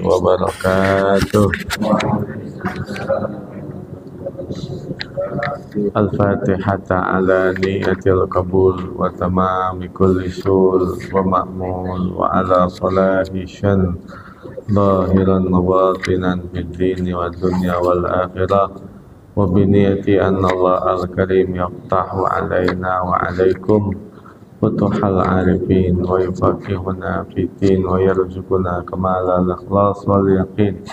wabarakatuh. Al-Fatihata ala niyatil qabul wa tamami kulli sul wa ma'mul wa ala salahi shan zahiran wa batinan fid dini wa dunya wal akhirah wa biniyati anna Allah al-karim yaftahu alaina wa alaikum futuhal arifin wa yufaqihuna fitin wa yarzuquna kamalal ikhlas wal yaqin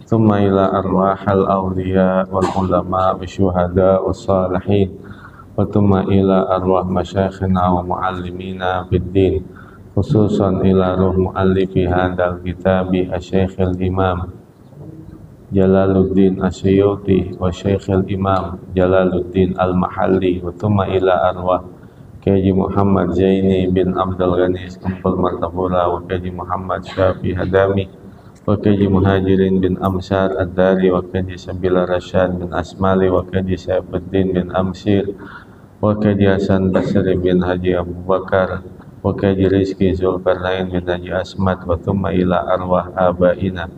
thumma ila arwahal awliya wal ulama wa syuhada wa salihin wa thumma ila arwah masyayikhina wa muallimina fid din khususan ila ruh muallifi hadal kitabi asy-syaikhil imam Jalaluddin Asyuyuti wa Syekhul Imam Jalaluddin Al-Mahalli wa thumma ila arwah Kaji Muhammad Zaini bin Abdul Ghani Kumpul Martapura wa Kaji Muhammad Syafi Hadami wa Kaji Muhajirin bin Amsar Ad-Dari wa Kaji Sabila Rasyad bin Asmali wa Kaji Saifuddin bin Amsir wa Kaji Hasan Basri bin Haji Abu Bakar wa Kaji Rizki Zulkarnain bin Haji Asmat wa thumma ila arwah abaina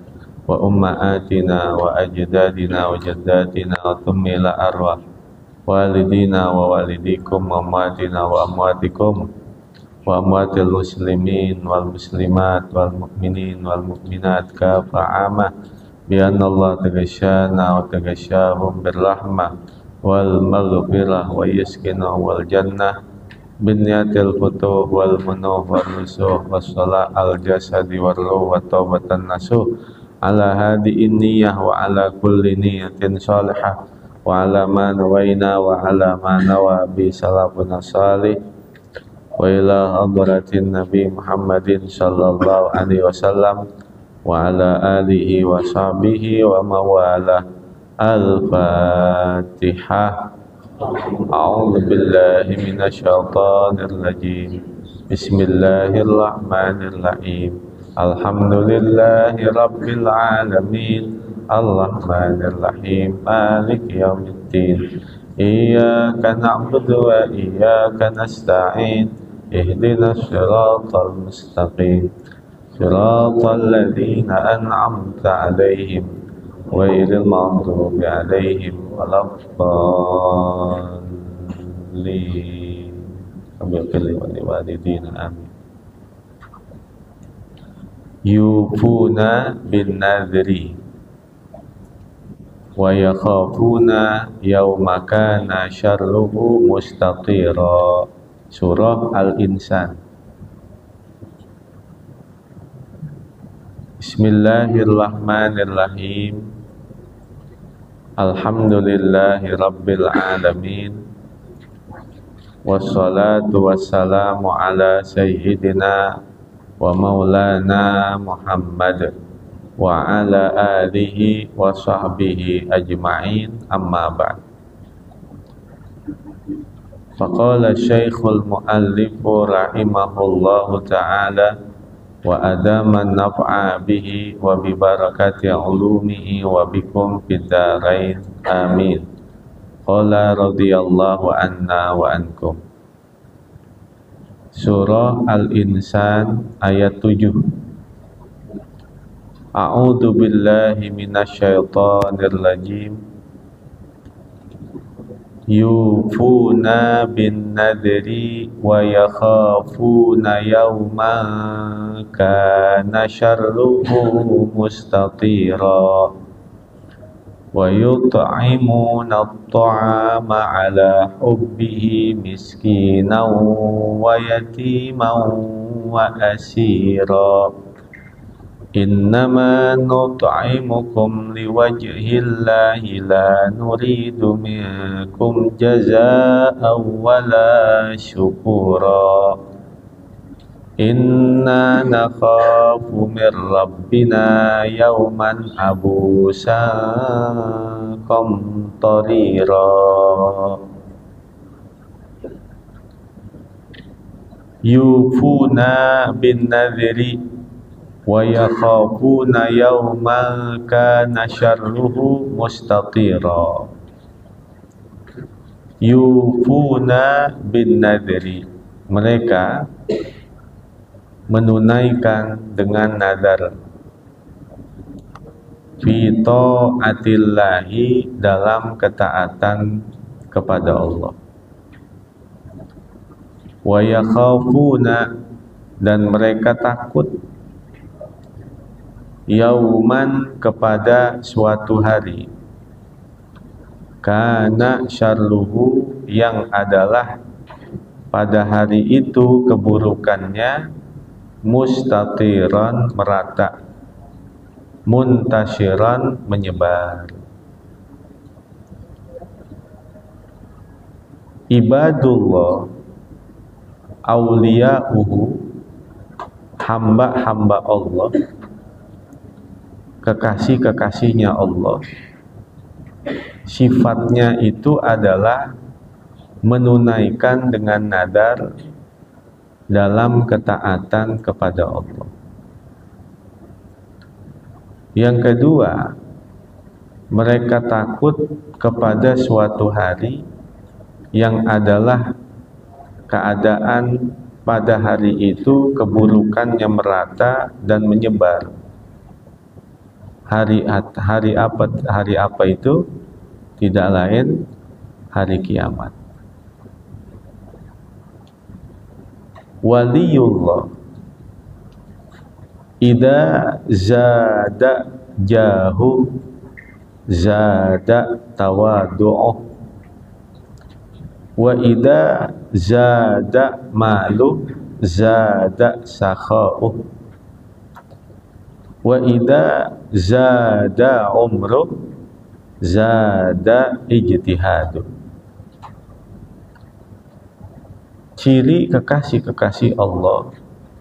wa ummahatina wa ajdadina wa jaddatina wa thumma ila arwah walidina wa walidikum wa amwatina wa amwatikum wa amwatil muslimin wal muslimat wal mu'minin wal mu'minat kafa'amah bi anna Allah tagasyana wa tagasyahum birrahmah wal maghfirah wa yaskinahum wal jannah binniyatil futuh wal munuh wal nusuh was salah al jasadi wal ruh wa taubatan nasuh ala hadi inniyah wa ala kulli niyatin salihah wa ala ma nawaina wa ala ma nawa bi salafuna salih wa ila hadratin nabi Muhammadin sallallahu alaihi wasallam wa ala alihi wa sahbihi wa mawala. Al-Fatihah. A'udzu billahi minasyaitonir rajim. Bismillahirrahmanirrahim. Alhamdulillahi rabbil alamin Ar-Rahmanir Rahim Maliki yaumiddin Iyyaka na'budu wa iyyaka nasta'in Ihdinas siratal mustaqim Siratal ladzina an'amta 'alaihim ghairil maghdubi 'alaihim waladdallin. Amin walidina amin. Yufuna bin nadri wa yakhafuna yawma kana syarruhu mustatira. Surah Al-Insan. Bismillahirrahmanirrahim. Alhamdulillahi rabbil alamin. Wassalatu wassalamu ala sayyidina wa maulana Muhammad wa ala alihi wa sahbihi ajma'in amma ba'd. Faqala Syekhul Muallif rahimahullahu ta'ala wa adama naf'a bihi wa bi barakati ulumihi wa bikum fid dharain amin. Qala radhiyallahu anna wa ankum. Surah Al-Insan ayat 7. A'udzu billahi minasyaitonir rajim. Yufuna bin nadri wa yakhafuna yawman kana syarruhu mustatira. Wa yut'imuna at-ta'ama ala hubbihi miskinan wa yatiman wa asira. Innama nut'imukum liwajhillahi la nuridu minkum jazaa'an wala syukura. Inna nakhafu min rabbina yawman abusan qamtarira. Yufuna bin nadhri wa yakhafuna yawman kana syarruhu mustatira. Yufuna bin nadhri, mereka menunaikan dengan nadar fi ta'atillahi, dalam ketaatan kepada Allah, wa yakhafuna, dan mereka takut, yauman, kepada suatu hari, kana syarruhu, yang adalah pada hari itu keburukannya, mustatiran, merata, muntasyiran, menyebar. Ibadullah, auliya'uhu, hamba-hamba Allah, kekasih-kekasihnya Allah, sifatnya itu adalah menunaikan dengan nadar dalam ketaatan kepada Allah. Yang kedua, mereka takut kepada suatu hari yang adalah keadaan pada hari itu keburukannya merata dan menyebar. Hari apa itu? Tidak lain hari kiamat. Waliyullah, idza zada jahu zada tawadu'uh, wa idza zada malu zada sakha'uh, wa idza zada umruh zada ijtihadu. Ciri kekasih-kekasih Allah,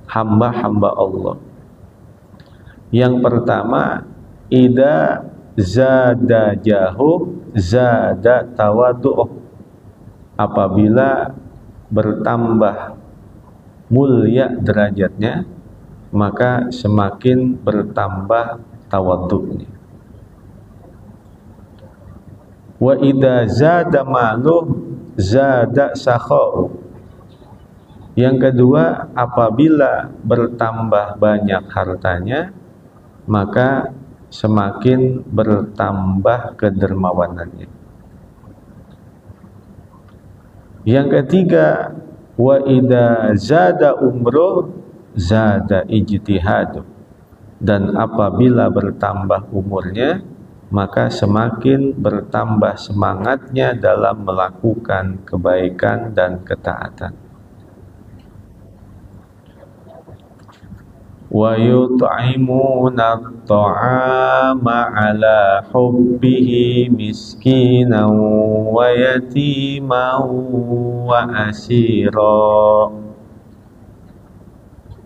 hamba-hamba Allah. Yang pertama, idza zada jahu zada tawadu'uh, apabila bertambah mulia derajatnya, maka semakin bertambah tawadhu'nya. Wa idza zada maluh zada sakha'u. Yang kedua, apabila bertambah banyak hartanya, maka semakin bertambah kedermawanannya. Yang ketiga, wa idza zada umruh zada ijtihadu. Dan apabila bertambah umurnya, maka semakin bertambah semangatnya dalam melakukan kebaikan dan ketaatan. Wa yut'imuna at-ta'ama ala hubbihi miskinan wa yatiman wa asira.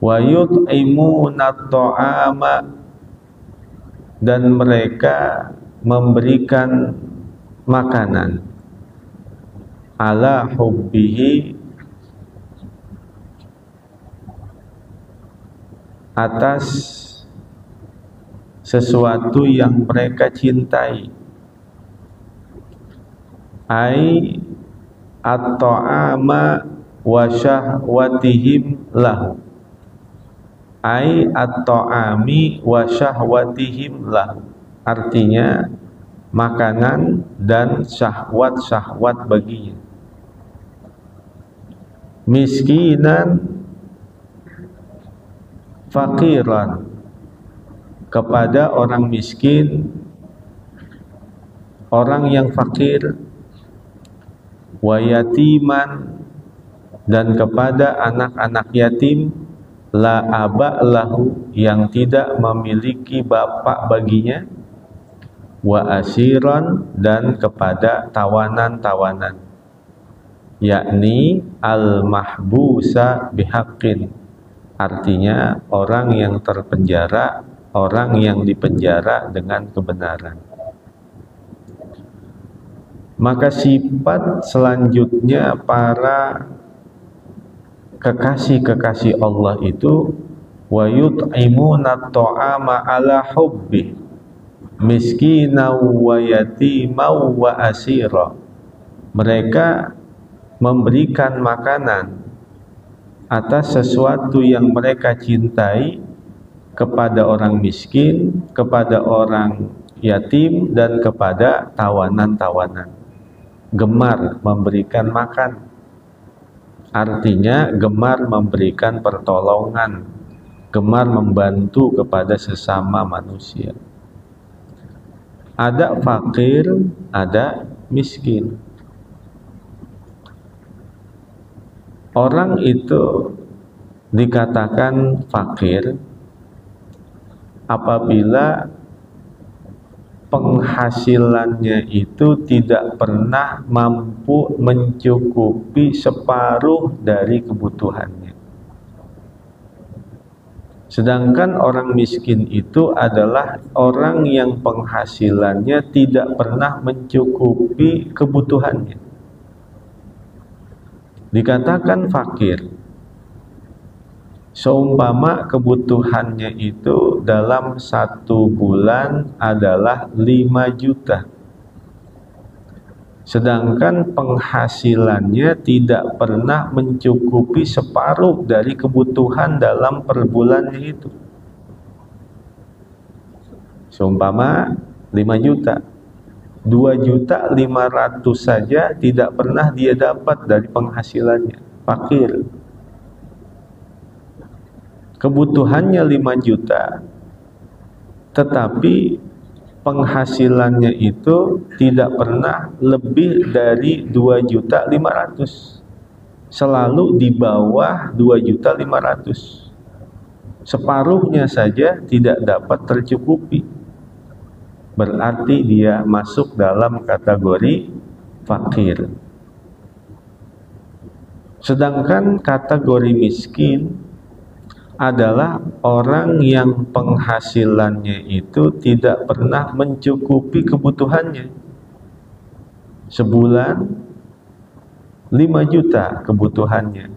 Wa yut'imuna at-ta'ama, dan mereka memberikan makanan, ala hubbihi, atas sesuatu yang mereka cintai, ai at-ta'ama wa syahwatihim lahu, ai at-ta'ami wa syahwatihim lahu, artinya makanan dan syahwat-syahwat baginya. Miskinan, fakiran, kepada orang miskin, orang yang fakir, wa yatiman, dan kepada anak-anak yatim, la aba lahu, yang tidak memiliki bapak baginya, wa asiran, dan kepada tawanan-tawanan, yakni al-mahbusa bihaqqin, artinya orang yang terpenjara, orang yang dipenjara dengan kebenaran. Maka sifat selanjutnya para kekasih-kekasih Allah itu, wa yut'imuna at-ta'ama ala hubbi miskinan wa yatiman wa asira. Mereka memberikan makanan atas sesuatu yang mereka cintai kepada orang miskin, kepada orang yatim, dan kepada tawanan-tawanan. Gemar memberikan makan, artinya gemar memberikan pertolongan, gemar membantu kepada sesama manusia. Ada fakir, ada miskin. Orang itu dikatakan fakir apabila penghasilannya itu tidak pernah mampu mencukupi separuh dari kebutuhannya. Sedangkan orang miskin itu adalah orang yang penghasilannya tidak pernah mencukupi kebutuhannya. Dikatakan fakir seumpama kebutuhannya itu dalam 1 bulan adalah 5 juta, sedangkan penghasilannya tidak pernah mencukupi separuh dari kebutuhan dalam per bulannya itu. Seumpama 5 juta, 2.500.000 saja tidak pernah dia dapat dari penghasilannya, fakir. Kebutuhannya 5 juta, tetapi penghasilannya itu tidak pernah lebih dari 2.500.000, selalu di bawah 2.500.000. Separuhnya saja tidak dapat tercukupi, berarti dia masuk dalam kategori fakir. Sedangkan kategori miskin adalah orang yang penghasilannya itu tidak pernah mencukupi kebutuhannya. Sebulan 5 juta kebutuhannya,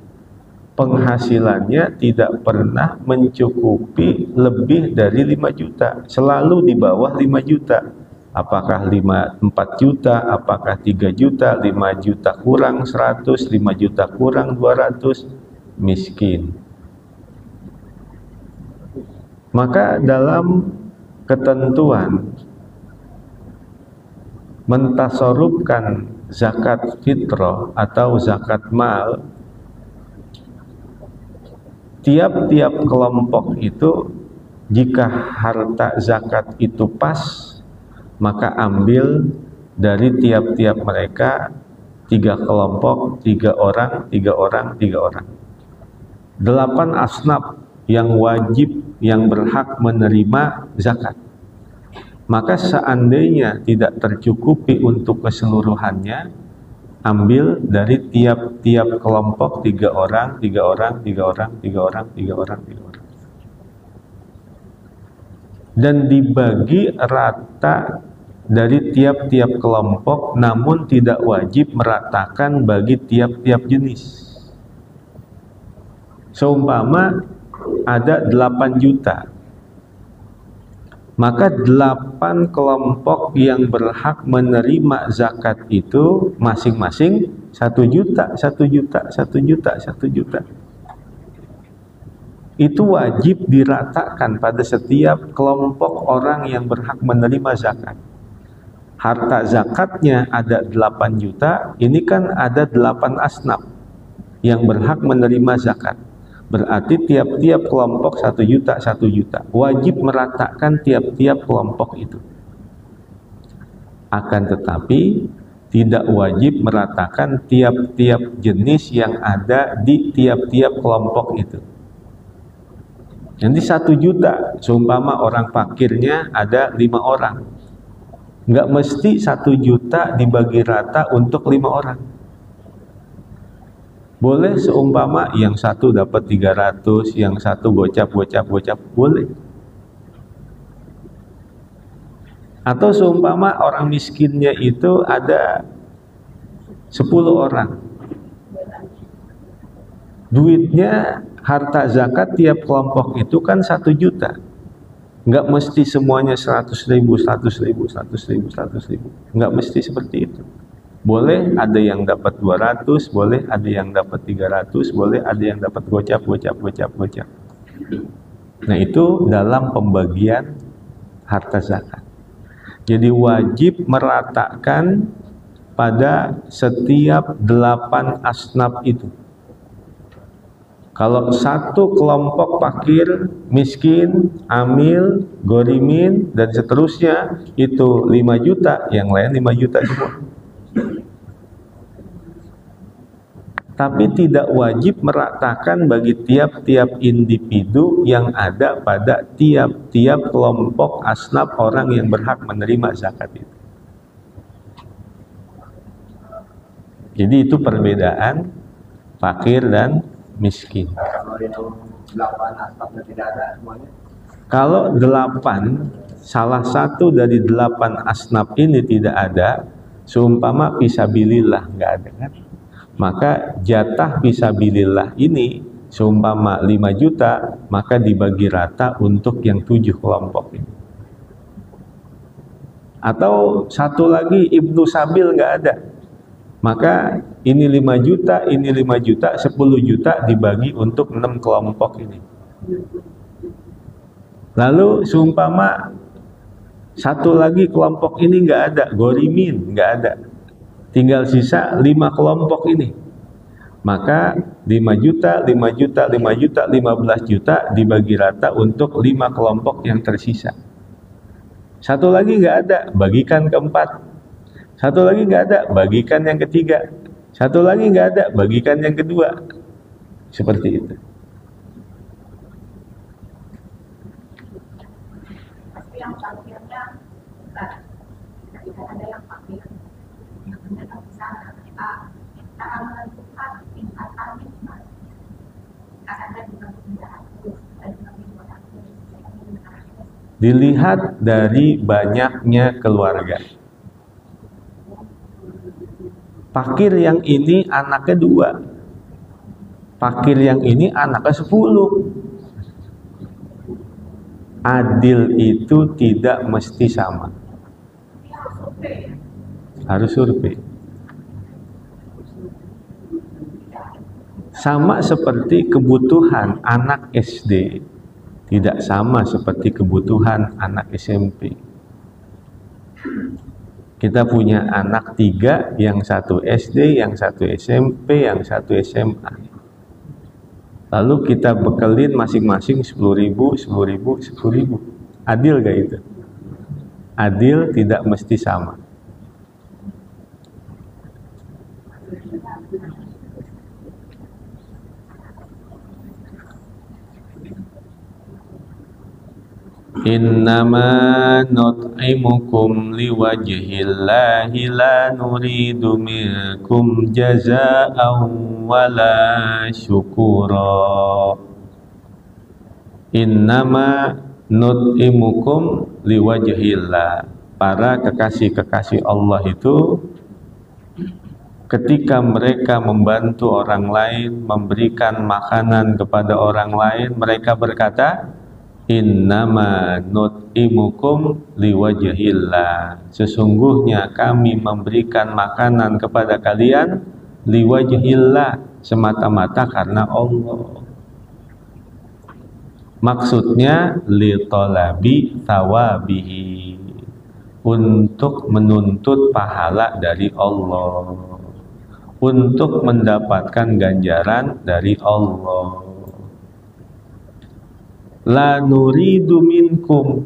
penghasilannya tidak pernah mencukupi lebih dari 5 juta, selalu di bawah 5 juta. Apakah 4 juta, apakah 3 juta, 5 juta kurang 100, 5 juta kurang 200, miskin. Maka dalam ketentuan mentasarufkan zakat fitrah atau zakat mal, tiap-tiap kelompok itu jika harta zakat itu pas, maka ambil dari tiap-tiap mereka 3 kelompok, 3 orang, 3 orang, 3 orang. 8 asnaf yang wajib, yang berhak menerima zakat. Maka seandainya tidak tercukupi untuk keseluruhannya, ambil dari tiap-tiap kelompok 3 orang, 3 orang, 3 orang, 3 orang, 3 orang, 3 orang. Dan dibagi rata dari tiap-tiap kelompok, namun tidak wajib meratakan bagi tiap-tiap jenis. Seumpama ada 8 juta, maka 8 kelompok yang berhak menerima zakat itu masing-masing 1 juta, 1 juta, 1 juta, 1 juta. Itu wajib diratakan pada setiap kelompok orang yang berhak menerima zakat. Harta zakatnya ada 8 juta, ini kan ada 8 asnaf yang berhak menerima zakat. Berarti tiap-tiap kelompok 1 juta, 1 juta. Wajib meratakan tiap-tiap kelompok itu. Akan tetapi tidak wajib meratakan tiap-tiap jenis yang ada di tiap-tiap kelompok itu. Nanti 1 juta, seumpama orang fakirnya ada 5 orang. Nggak mesti 1 juta dibagi rata untuk 5 orang. Boleh seumpama yang satu dapat 300, yang satu gocap, boleh. Atau seumpama orang miskinnya itu ada 10 orang. Duitnya, harta zakat tiap kelompok itu kan 1 juta. Nggak mesti semuanya 100.000, 100.000, 100.000, 100.000. Nggak mesti seperti itu. Boleh ada yang dapat 200, boleh ada yang dapat 300, boleh ada yang dapat gocap. Nah, itu dalam pembagian harta zakat. Jadi wajib meratakan pada setiap 8 asnaf itu. Kalau satu kelompok fakir, miskin, amil, gorimin, dan seterusnya itu 5 juta, yang lain 5 juta semua. Tapi tidak wajib meratakan bagi tiap-tiap individu yang ada pada tiap-tiap kelompok asnaf orang yang berhak menerima zakat itu. Jadi itu perbedaan fakir dan miskin. Kalau itu 8 asnafnya tidak ada semuanya? Kalau 8, salah satu dari 8 asnaf ini tidak ada, seumpama fisabilillah nggak ada kan? Maka jatah fisabilillah ini seumpama 5 juta, maka dibagi rata untuk yang 7 kelompok ini. Atau satu lagi Ibnu Sabil nggak ada, maka ini 5 juta, ini 5 juta, 10 juta dibagi untuk 6 kelompok ini. Lalu seumpama satu lagi kelompok ini nggak ada, gorimin nggak ada, tinggal sisa 5 kelompok ini, maka 5 juta, 5 juta, 5 juta, 15 juta dibagi rata untuk 5 kelompok yang tersisa. Satu lagi nggak ada, bagikan keempat. Satu lagi nggak ada, bagikan yang ketiga. Satu lagi nggak ada, bagikan yang kedua. Seperti itu. Tapi yang fakirnya, ketika ada yang fakir, yang tidak bisa kita menentukan tingkatannya gimana. Ada juga 300, ada juga 200. Dilihat dari banyaknya keluarga. Fakir yang ini anaknya 2, fakir yang ini anaknya 10. Adil itu tidak mesti sama. Harus survei. Sama seperti kebutuhan anak SD tidak sama seperti kebutuhan anak SMP. Kita punya anak 3, yang 1 SD, yang 1 SMP, yang 1 SMA. Lalu kita bekelin masing-masing 10.000, 10.000, 10.000. Adil gak itu? Adil tidak mesti sama. Innama nut'imukum liwajhillahi la nuridu minkum jazaa'an wala syukura. Innama nut'imukum liwajhillah. Para kekasih-kekasih Allah itu ketika mereka membantu orang lain, memberikan makanan kepada orang lain, mereka berkata, innama nut'imukum liwajhillah. Sesungguhnya kami memberikan makanan kepada kalian liwajhillah, semata-mata karena Allah. Maksudnya li talabi thawabihi, untuk menuntut pahala dari Allah, untuk mendapatkan ganjaran dari Allah. La nuridu minkum,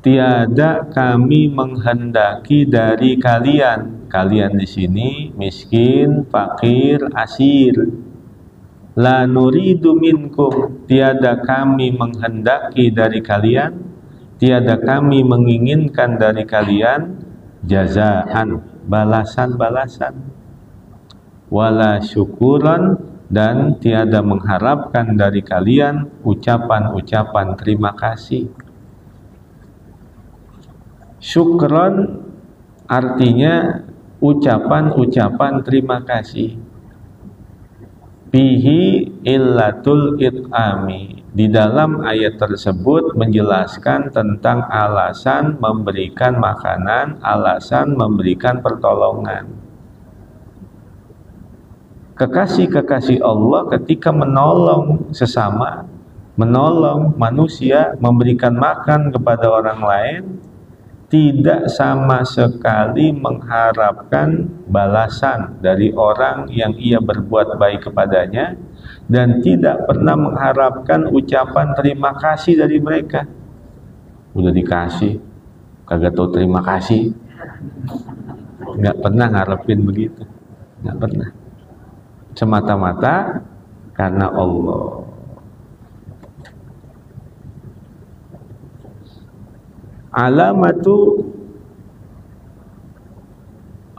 tiada kami menghendaki dari kalian. Kalian di sini miskin, fakir, asir. La nuridu minkum, tiada kami menghendaki dari kalian, tiada kami menginginkan dari kalian jazaan, balasan-balasan, wala syukuran, dan tiada mengharapkan dari kalian ucapan-ucapan terima kasih. Syukron artinya ucapan-ucapan terima kasih. Bihi illatul it'ami. Di dalam ayat tersebut menjelaskan tentang alasan memberikan makanan, alasan memberikan pertolongan. Kekasih-kekasih Allah ketika menolong sesama, menolong manusia, memberikan makan kepada orang lain, tidak sama sekali mengharapkan balasan dari orang yang ia berbuat baik kepadanya, dan tidak pernah mengharapkan ucapan terima kasih dari mereka. Udah dikasih, kagak tahu terima kasih. Nggak pernah ngarepin begitu, nggak pernah. Semata-mata karena Allah. Alamatu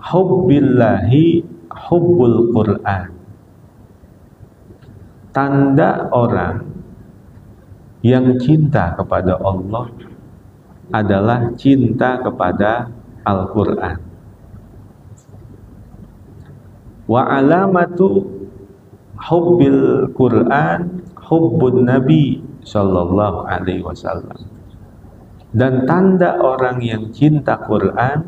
hubbillahi hubbul Qur'an. Tanda orang yang cinta kepada Allah adalah cinta kepada Al-Quran. Wa alamatu hubbil Quran hubbun Nabi sallallahu alaihi wasallam. Dan tanda orang yang cinta Quran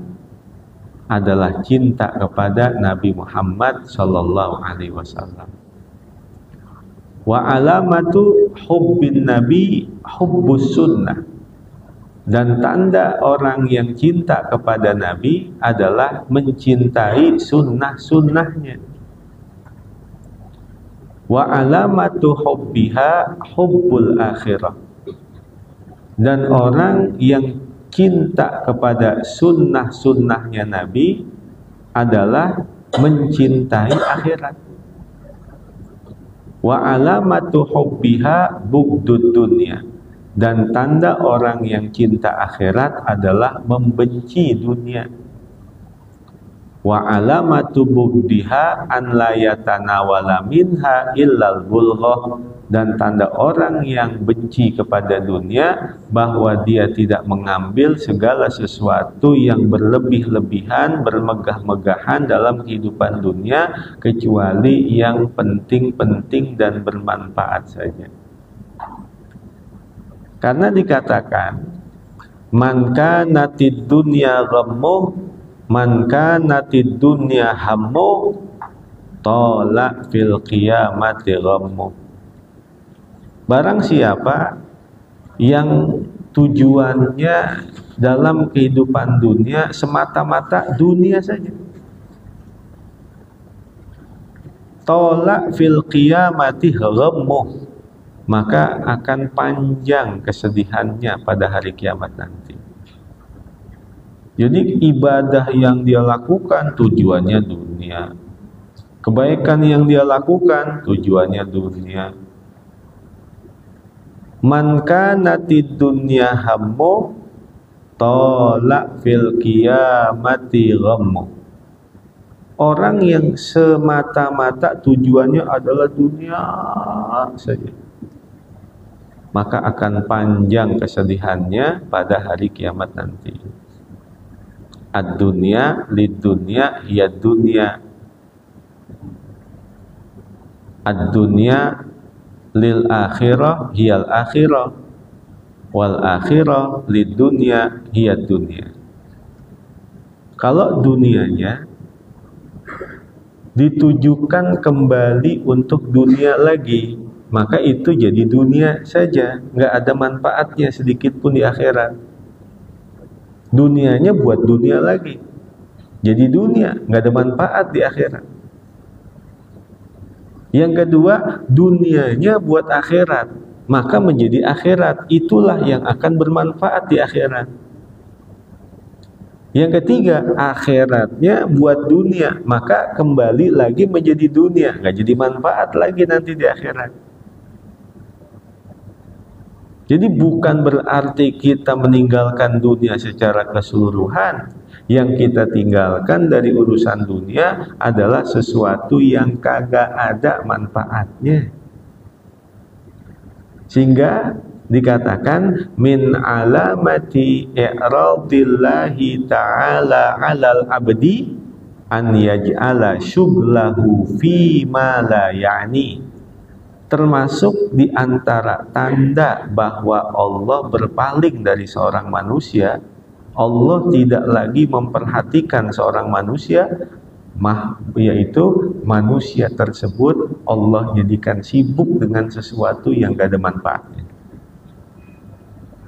adalah cinta kepada Nabi Muhammad sallallahu alaihi wasallam. Wa alamatu hubbin Nabi hubbus sunnah. Dan tanda orang yang cinta kepada Nabi adalah mencintai sunnah-sunnahnya. Wa alamatu hubbiha hubbul akhirah. Dan orang yang cinta kepada sunnah-sunnahnya Nabi adalah mencintai akhirat. Wa alamatu hubbiha bughdud dunya. Dan tanda orang yang cinta akhirat adalah membenci dunia. Wa alamatu bughdiha an la yatanawala minha illal bulghah. Dan tanda orang yang benci kepada dunia bahwa dia tidak mengambil segala sesuatu yang berlebih-lebihan, bermegah-megahan dalam kehidupan dunia, kecuali yang penting-penting dan bermanfaat saja. Karena dikatakan man kanatid dunya ghammuh, man kanatid dunya hammuh, tala fil qiyamati ghammuh. Barang siapa yang tujuannya dalam kehidupan dunia semata-mata dunia saja, tolak fil qiyamati ghammuh, maka akan panjang kesedihannya pada hari kiamat nanti. Jadi ibadah yang dia lakukan tujuannya dunia, kebaikan yang dia lakukan tujuannya dunia. Man kanatid dunya hammu tolak fil qiyamati ghammu. Orang yang semata-mata tujuannya adalah dunia saja, maka akan panjang kesedihannya pada hari kiamat nanti. Ad-dunya lid-dunya hiya dunya. Ad-dunya lil akhirah hiyal akhirah wal akhirah lid dunya hiyad dunya. Kalau dunianya ditujukan kembali untuk dunia lagi, maka itu jadi dunia saja, nggak ada manfaatnya sedikit pun di akhirat. Dunianya buat dunia lagi, jadi dunia, nggak ada manfaat di akhirat. Yang kedua, dunianya buat akhirat, maka menjadi akhirat, itulah yang akan bermanfaat di akhirat. Yang ketiga, akhiratnya buat dunia, maka kembali lagi menjadi dunia, nggak jadi manfaat lagi nanti di akhirat. Jadi bukan berarti kita meninggalkan dunia secara keseluruhan. Yang kita tinggalkan dari urusan dunia adalah sesuatu yang kagak ada manfaatnya. Sehingga dikatakan min alamati i'radillahi ta'ala 'alal abdi an yaj'ala syughlahu fi ma la ya'ni. termasuk di antara tanda bahwa Allah berpaling dari seorang manusia, Allah tidak lagi memperhatikan seorang manusia, yaitu manusia tersebut Allah jadikan sibuk dengan sesuatu yang gak ada manfaatnya.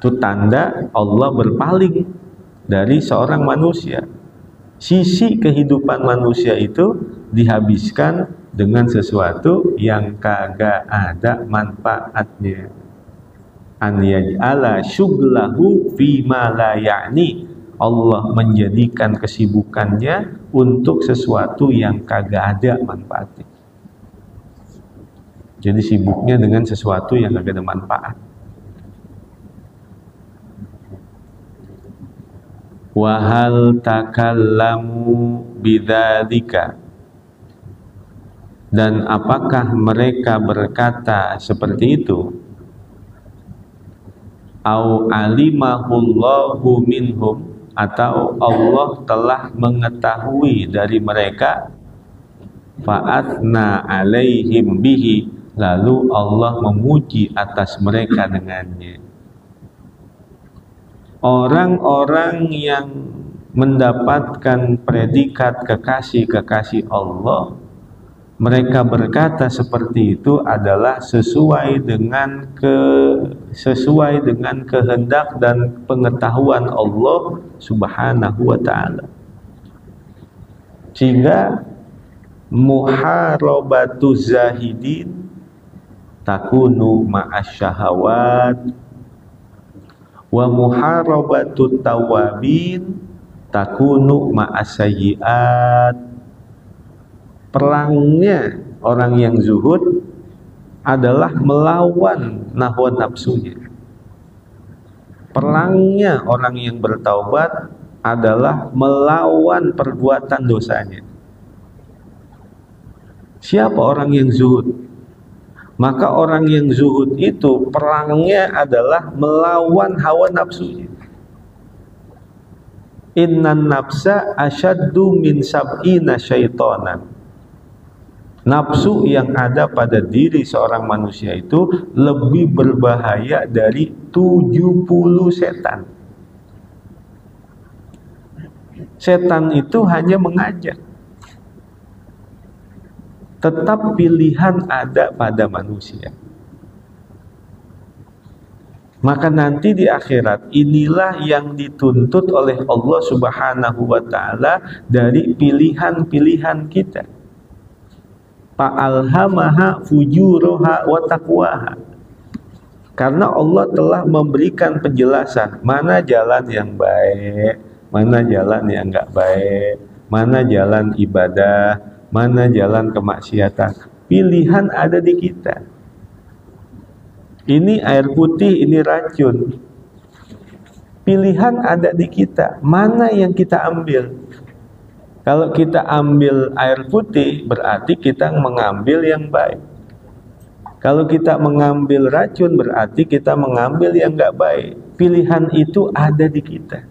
Itu tanda Allah berpaling dari seorang manusia. Sisi kehidupan manusia itu dihabiskan dengan sesuatu yang kagak ada manfaatnya. An yaj'ala syughlahu fima la ya'ni. Allah menjadikan kesibukannya untuk sesuatu yang kagak ada manfaatnya. Jadi sibuknya dengan sesuatu yang kagak ada manfaat. Wa hal takallamu bidzalika, dan apakah mereka berkata seperti itu? Au alimahullahu minhum, atau Allah telah mengetahui dari mereka, fa'athna alaihim bihi, lalu Allah memuji atas mereka dengannya. Orang-orang yang mendapatkan predikat kekasih-kekasih Allah, mereka berkata seperti itu adalah sesuai dengan kehendak dan pengetahuan Allah Subhanahu wa ta'ala. Sehingga muharabatu zahidin takunu ma'asyahawat, wa muharabatu tawabin takunu ma'asayyiat. Perangnya orang yang zuhud adalah melawan nahwa nafsunya. Perangnya orang yang bertaubat adalah melawan perbuatan dosanya. Siapa orang yang zuhud? Maka orang yang zuhud itu perangnya adalah melawan hawa nafsunya. Innan nafsa asyaddu min sab'ina syaitanan. Nafsu yang ada pada diri seorang manusia itu lebih berbahaya dari 70 setan. Setan itu hanya mengajak. Tetap pilihan ada pada manusia. Maka nanti di akhirat inilah yang dituntut oleh Allah Subhanahu wa ta'ala dari pilihan-pilihan kita. Fa'alhamaha fujuroha wa taqwaha. Karena Allah telah memberikan penjelasan mana jalan yang baik, mana jalan yang enggak baik, mana jalan ibadah, mana jalan kemaksiatan. Pilihan ada di kita. Ini air putih, ini racun. Pilihan ada di kita. Mana yang kita ambil? Kalau kita ambil air putih, berarti kita mengambil yang baik. Kalau kita mengambil racun, berarti kita mengambil yang enggak baik. Pilihan itu ada di kita.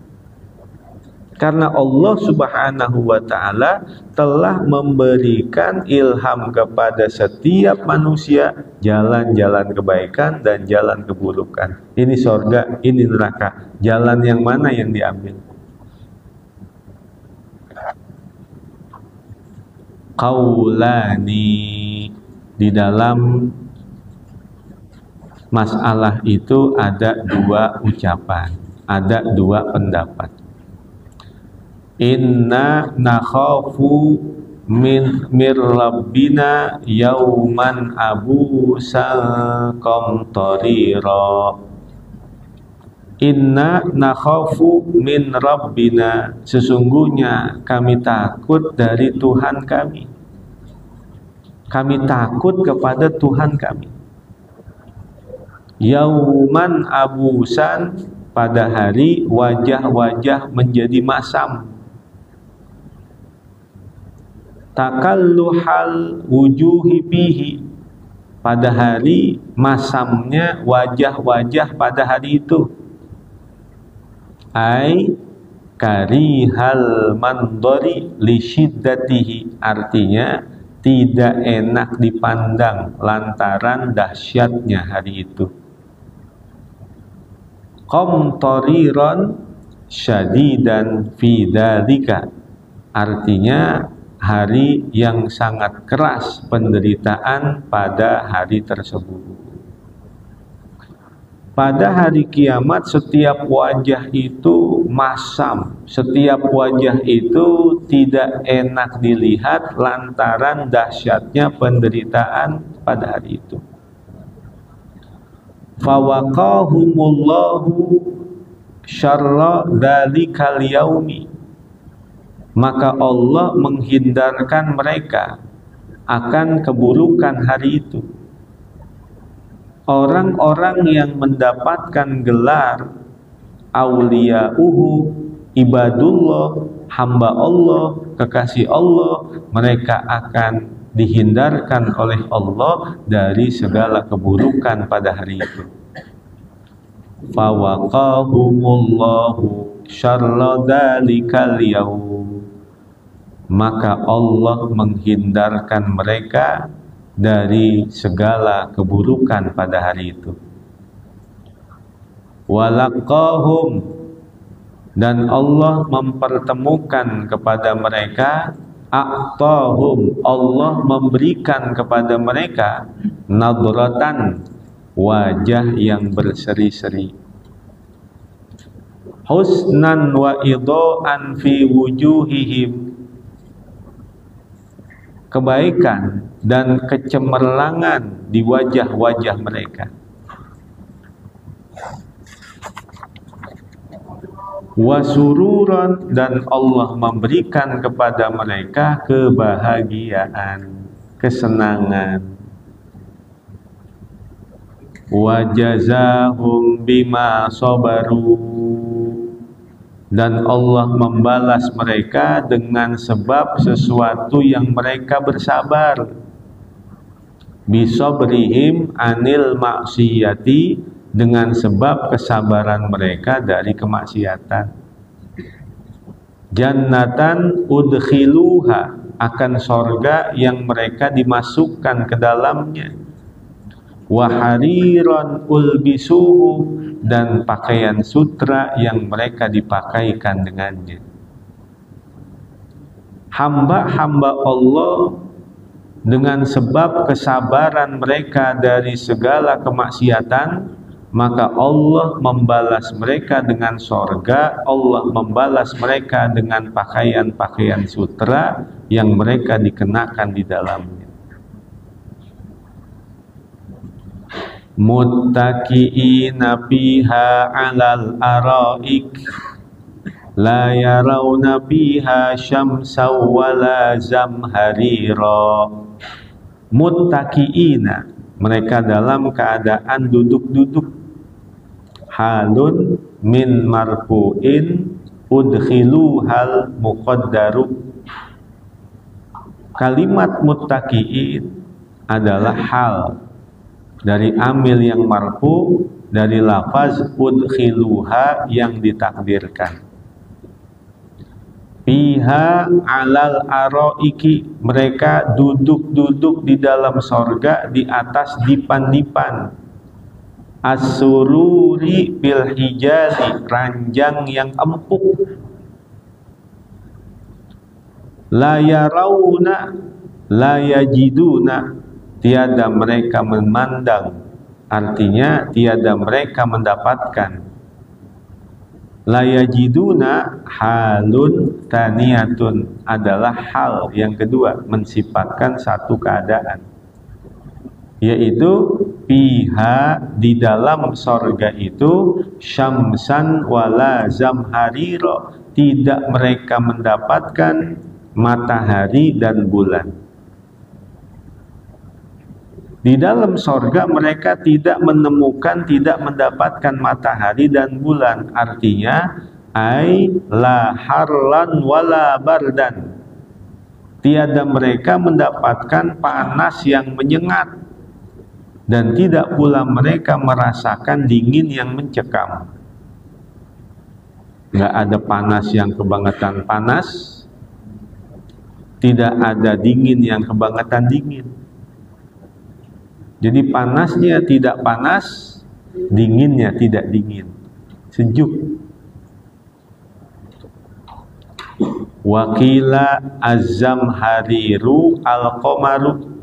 Karena Allah Subhanahu wa ta'ala telah memberikan ilham kepada setiap manusia jalan-jalan kebaikan dan jalan keburukan. Ini surga, ini neraka. Jalan yang mana yang diambil? Qaulani, di dalam masalah itu ada dua ucapan, ada dua pendapat. Inna nakhafu min rabbina yauman abusan qamtarira. Inna nakhafu min rabbina, sesungguhnya kami takut dari Tuhan kami. Kami takut kepada Tuhan kami. Yauman abusan, pada hari wajah-wajah menjadi masam. Takalluhal wujuhi bihi, pada hari masamnya wajah-wajah pada hari itu. Ai karihal mandori li syiddatihi, artinya tidak enak dipandang lantaran dahsyatnya hari itu. Qamtariran syadidan fi dzalika, artinya hari yang sangat keras penderitaan pada hari tersebut. Pada hari kiamat setiap wajah itu masam, setiap wajah itu tidak enak dilihat lantaran dahsyatnya penderitaan pada hari itu. Fawaqahumullahu syarra dzalikal yaumi, maka Allah menghindarkan mereka akan keburukan hari itu. Orang-orang yang mendapatkan gelar auliya'uhu, ibadullah, hamba Allah, kekasih Allah, mereka akan dihindarkan oleh Allah dari segala keburukan pada hari itu. Fawaqahumullahu syarra dzalikal yaum, maka Allah menghindarkan mereka dari segala keburukan pada hari itu. Walaqahum, dan Allah mempertemukan kepada mereka, a'tahum, Allah memberikan kepada mereka nadratan, wajah yang berseri-seri, husnan wa idha'an fi wujuhihim, kebaikan dan kecemerlangan di wajah-wajah mereka. Wasururan, dan Allah memberikan kepada mereka kebahagiaan, kesenangan. Wajazahum bima sabaru, dan Allah membalas mereka dengan sebab sesuatu yang mereka bersabar. Bisabrihim anil maksiyati, dengan sebab kesabaran mereka dari kemaksiatan. Jannatan udkhiluha, akan sorga yang mereka dimasukkan ke dalamnya. Wahariran ulbisuhu, dan pakaian sutra yang mereka dipakaikan dengannya. Hamba-hamba Allah dengan sebab kesabaran mereka dari segala kemaksiatan, maka Allah membalas mereka dengan sorga. Allah membalas mereka dengan pakaian-pakaian sutra yang mereka dikenakan di dalamnya. Muttaqi'ina fiha 'alal araik, la yarawna fiha syamsaw wala zamharira. Muttaqi'ina, mereka dalam keadaan duduk-duduk. Halun min marfu'in udkhiluhal muqaddaru. Kalimat muttaqi'in adalah hal dari amil yang marfu, dari lafaz udkhiluha yang ditakdirkan. Fiha alal araiki, mereka duduk-duduk di dalam sorga di atas dipan-dipan. As-sururi bil hijazi, ranjang yang empuk. La yarawna la yajiduna, tiada mereka memandang, artinya tiada mereka mendapatkan. La yajiduna halun taniyatun, adalah hal yang kedua, mensifatkan satu keadaan, yaitu fiha, di dalam sorga itu, syamsan wala zamharira, tidak mereka mendapatkan matahari dan bulan. Di dalam sorga mereka tidak menemukan, tidak mendapatkan matahari dan bulan. Artinya, ay la harlan wala bardan, tiada mereka mendapatkan panas yang menyengat, dan tidak pula mereka merasakan dingin yang mencekam. Nggak ada panas yang kebangetan panas, tidak ada dingin yang kebangetan dingin. Jadi panasnya tidak panas, dinginnya tidak dingin, sejuk. Wakila az-zamhariru al-qamaru,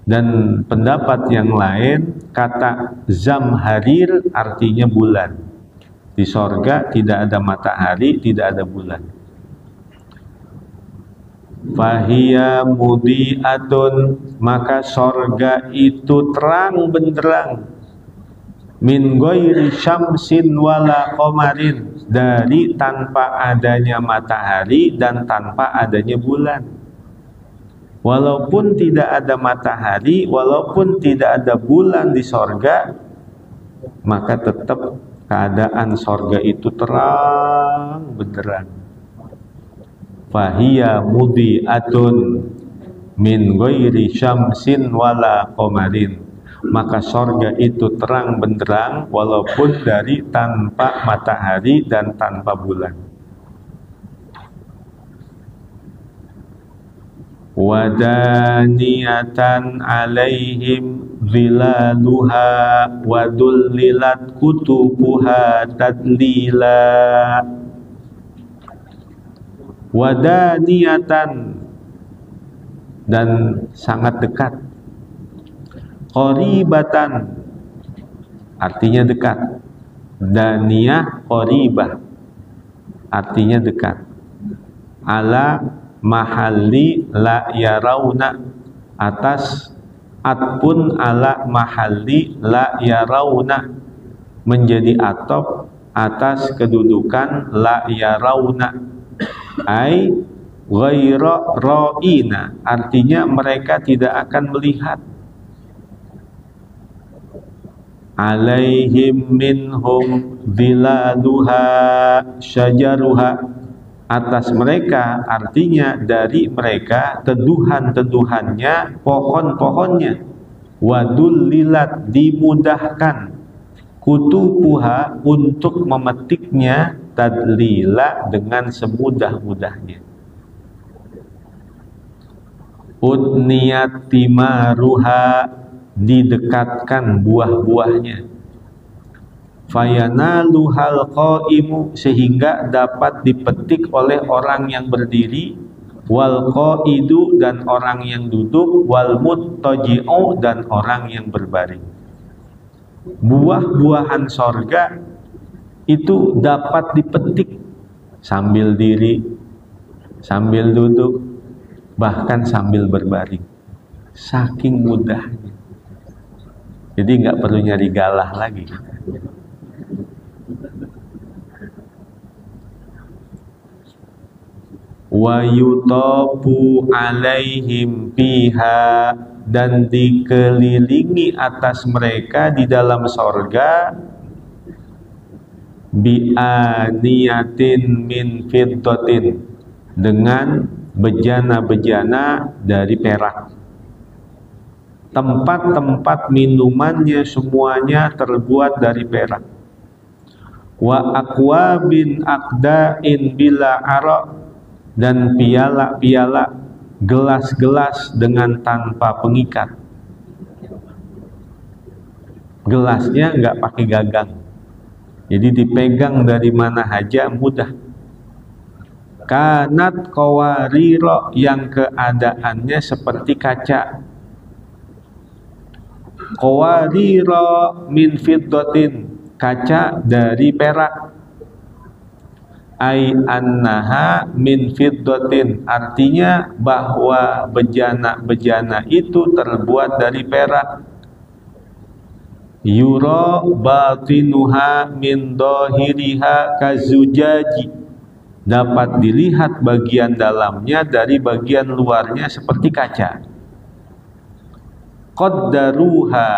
dan pendapat yang lain kata zamharir artinya bulan. Di sorga tidak ada matahari, tidak ada bulan. Fahiya mudiatun, maka sorga itu terang benderang, min ghairi syamsin wala qamarin, dari tanpa adanya matahari dan tanpa adanya bulan. Walaupun tidak ada matahari, walaupun tidak ada bulan di sorga, maka tetap keadaan sorga itu terang benderang. Fahiya mudiatun min ghairi syamsin wala qamarin, maka sorga itu terang benderang walaupun dari tanpa matahari dan tanpa bulan. Wadaniyatan alaihim zilaluha wadullilat kutubuha tadlila. Wadaniyatan, dan sangat dekat. Qoribatan artinya dekat. Daniyah qoribah artinya dekat. Ala mahalli la yarawna, atas atpun ala mahalli la yarawna, menjadi atop atas kedudukan la yarawna, ai ghaira ra'ina, artinya mereka tidak akan melihat. Alaihim minhum zilaluha syajaruha, atas mereka artinya dari mereka teduhan-teduhannya, pohon-pohonnya. Wadullilat, dimudahkan, kutubuha, untuk memetiknya, tadlila, dengan semudah-mudahnya. Udniyat timaruha, didekatkan buah-buahnya. Fayanaluhal qaimu, sehingga dapat dipetik oleh orang yang berdiri, wal qaidu, dan orang yang duduk, wal muttaji'u, dan orang yang berbaring. Buah-buahan sorga itu dapat dipetik sambil diri, sambil duduk, bahkan sambil berbaring. Saking mudahnya. Jadi nggak perlu nyari galah lagi. Wa yutafu alaihim fiha, dan dikelilingi atas mereka di dalam sorga, bi'aniyatin min fiddatin, dengan bejana-bejana dari perak. Tempat-tempat minumannya semuanya terbuat dari perak. Wa akwabin aqda'in bila arak, dan piala-piala, gelas-gelas dengan tanpa pengikat. Gelasnya nggak pakai gagang, jadi dipegang dari mana aja mudah. Kanat qawariro, yang keadaannya seperti kaca. Qawariro min fiddatin, kaca dari perak. Ai annaha min fiddatin, artinya bahwa bejana-bejana itu terbuat dari perak. Yura batinuha min dhahiriha kazujaji, dapat dilihat bagian dalamnya dari bagian luarnya seperti kaca. Qaddaruha,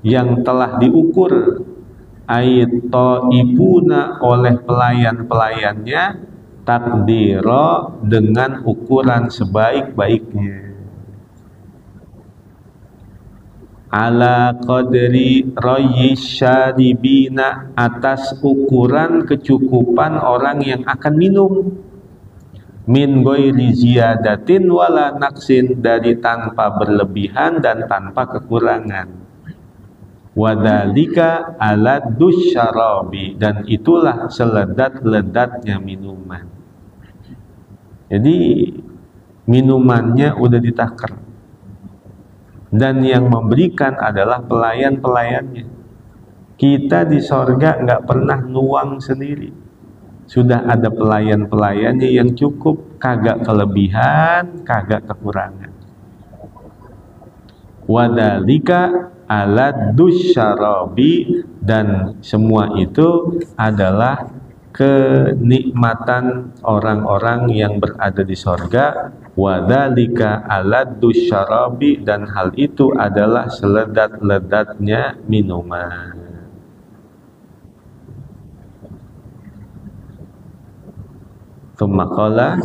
yang telah diukur, aitaibuna, oleh pelayan-pelayannya, takdira, dengan ukuran sebaik-baiknya. Ala qadri rayyisyaribina, atas ukuran kecukupan orang yang akan minum. min ghairi ziyadatin wala naqsin, dari tanpa berlebihan dan tanpa kekurangan. Wadalika aladus syarabi, dan itulah seledat-ledatnya minuman. Jadi minumannya udah ditakar, dan yang memberikan adalah pelayan-pelayannya. Kita di sorga nggak pernah nuang sendiri, sudah ada pelayan-pelayannya yang cukup, kagak kelebihan, kagak kekurangan. Wadalika aladus syarabi, dan semua itu adalah kenikmatan orang-orang yang berada di sorga. Wadalika aladus syarabi, dan hal itu adalah seledat-ledatnya minuman. Tsumma qala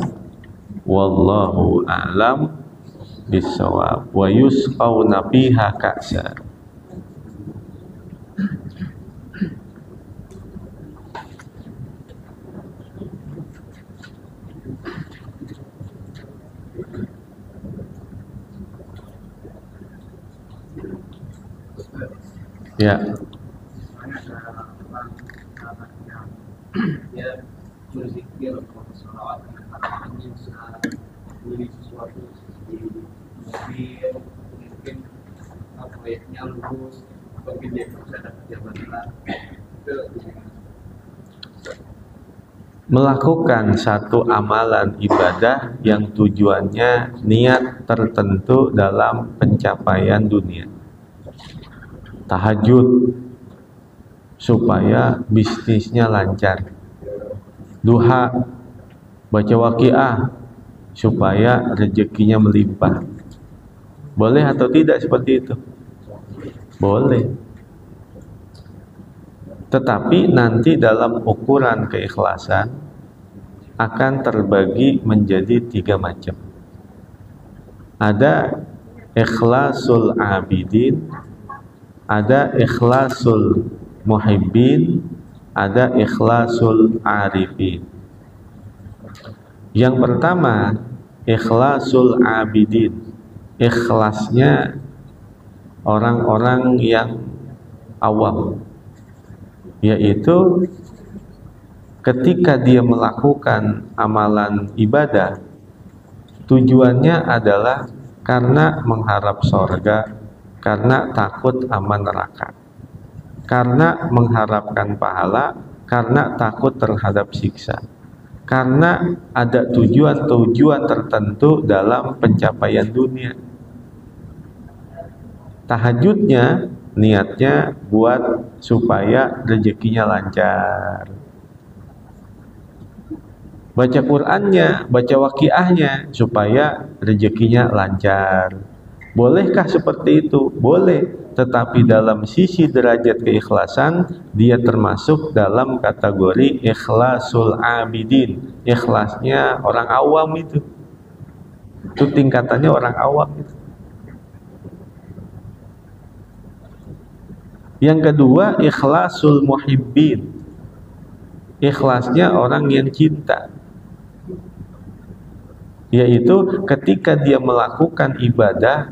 wallahu a'lam bissawab wa yusqawna fiha ka'sa. Ya. Dia berzikir atau bersolawat dengan beli sesuatu di mobil, mungkin proyeknya lulus, mungkin dia bisa dapat jabatan. Melakukan satu amalan ibadah yang tujuannya niat tertentu dalam pencapaian dunia. Tahajud supaya bisnisnya lancar, duha, baca waqiah supaya rezekinya melimpah. Boleh atau tidak seperti itu? Boleh. Tetapi nanti dalam ukuran keikhlasan akan terbagi menjadi 3 macam. Ada ikhlasul abidin, ada ikhlasul muhibbin, ada ikhlasul arifin. Yang pertama, ikhlasul abidin. Ikhlasnya orang-orang yang awam, yaitu ketika dia melakukan amalan ibadah, tujuannya adalah karena mengharap sorga, karena takut aman neraka, karena mengharapkan pahala, karena takut terhadap siksa, karena ada tujuan-tujuan tertentu dalam pencapaian dunia. Tahajudnya niatnya buat supaya rezekinya lancar. Baca Qur'annya, baca waqiahnya supaya rezekinya lancar. Bolehkah seperti itu? Boleh, tetapi dalam sisi derajat keikhlasan dia termasuk dalam kategori ikhlasul abidin. Ikhlasnya orang awam itu. Itu tingkatannya orang awam itu. Yang kedua, ikhlasul muhibbin. Ikhlasnya orang yang cinta, yaitu ketika dia melakukan ibadah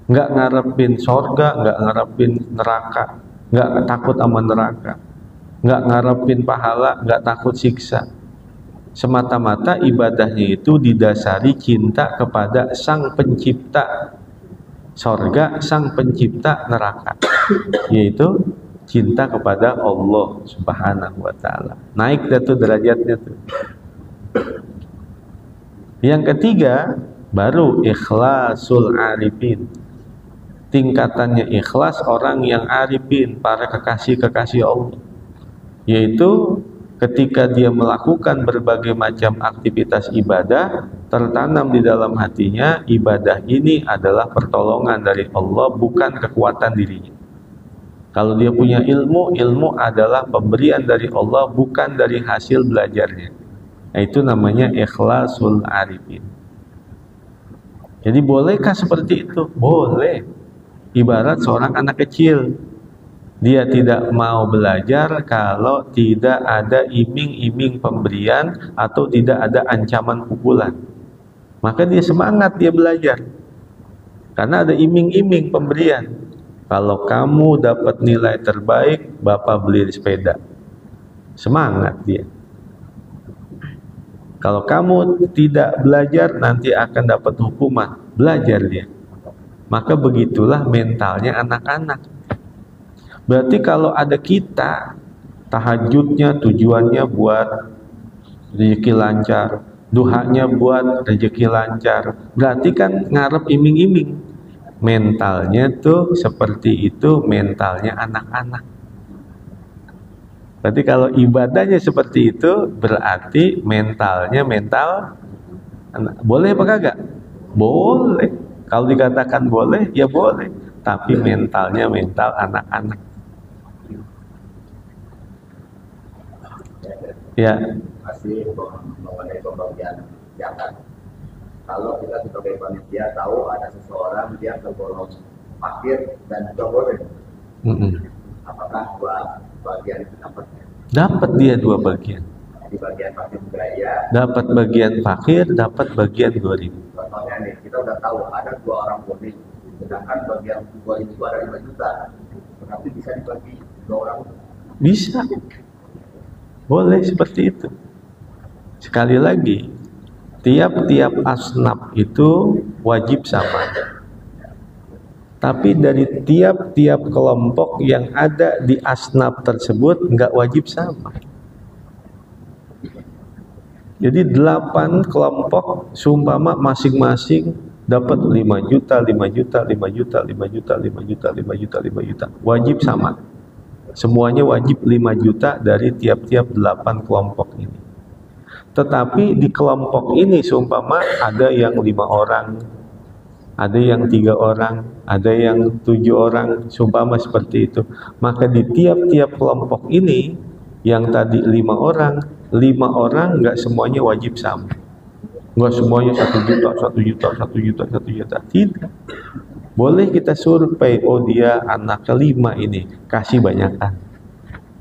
nggak ngarepin sorga, nggak ngarepin neraka, nggak takut sama neraka, nggak ngarepin pahala, nggak takut siksa. Semata-mata ibadahnya itu didasari cinta kepada sang pencipta sorga, sang pencipta neraka, yaitu cinta kepada Allah Subhanahu wa ta'ala. Naik dah tuh derajatnya tuh. Yang ketiga, baru ikhlasul arifin. Tingkatannya ikhlas orang yang arifin, para kekasih-kekasih Allah, yaitu ketika dia melakukan berbagai macam aktivitas ibadah, tertanam di dalam hatinya ibadah ini adalah pertolongan dari Allah, bukan kekuatan dirinya. Kalau dia punya ilmu, ilmu adalah pemberian dari Allah, bukan dari hasil belajarnya. Nah, itu namanya ikhlasul arifin. Jadi bolehkah seperti itu? Boleh. Ibarat seorang anak kecil, Dia tidak mau belajar kalau tidak ada iming-iming pemberian atau tidak ada ancaman pukulan. Maka dia semangat dia belajar. Karena ada iming-iming pemberian. Kalau kamu dapat nilai terbaik, Bapak beli sepeda. Semangat dia. Kalau kamu tidak belajar, nanti akan dapat hukuman. Belajar dia. Maka begitulah mentalnya anak-anak. Berarti kalau ada kita, tahajudnya tujuannya buat rezeki lancar, duhanya buat rezeki lancar, berarti kan ngarep iming-iming. Mentalnya tuh seperti itu, mentalnya anak-anak. Berarti kalau ibadahnya seperti itu, berarti mentalnya mental anak. Boleh apa kagak? Boleh. Kalau dikatakan boleh, ya boleh. Tapi mentalnya mental anak-anak. Ya. Masih mengenai pembagian zakat. Kalau kita sebagai panitia tahu ada seseorang dia tergolong fakir dan juga boleh, apakah dua bagian itu dapatnya? Dapat dia dua bagian. Di bagian fakir juga ya. Dapat bagian fakir, dapat bagian gharib. Contohnya nih, kita udah tahu ada 2 orang boleh, sedangkan bagian 2 itu ada 5 juta. Tapi bisa dibagi 2 orang? Bisa. Boleh seperti itu. Sekali lagi, tiap-tiap asnaf itu wajib sama. Tapi dari tiap-tiap kelompok yang ada di asnaf tersebut nggak wajib sama. Jadi 8 kelompok seumpama masing-masing dapat 5 juta, 5 juta, 5 juta, 5 juta, 5 juta, 5 juta, 5 juta. Wajib sama. Semuanya wajib 5 juta dari tiap-tiap 8 kelompok ini. Tetapi di kelompok ini seumpama ada yang 5 orang, ada yang 3 orang, ada yang 7 orang, seumpama seperti itu. Maka di tiap-tiap kelompok ini, yang tadi 5 orang nggak semuanya wajib sama. Nggak semuanya 1 juta, 1 juta, 1 juta, 1 juta. Tidak. Boleh kita survei, oh dia anaknya 5 ini, kasih banyakan.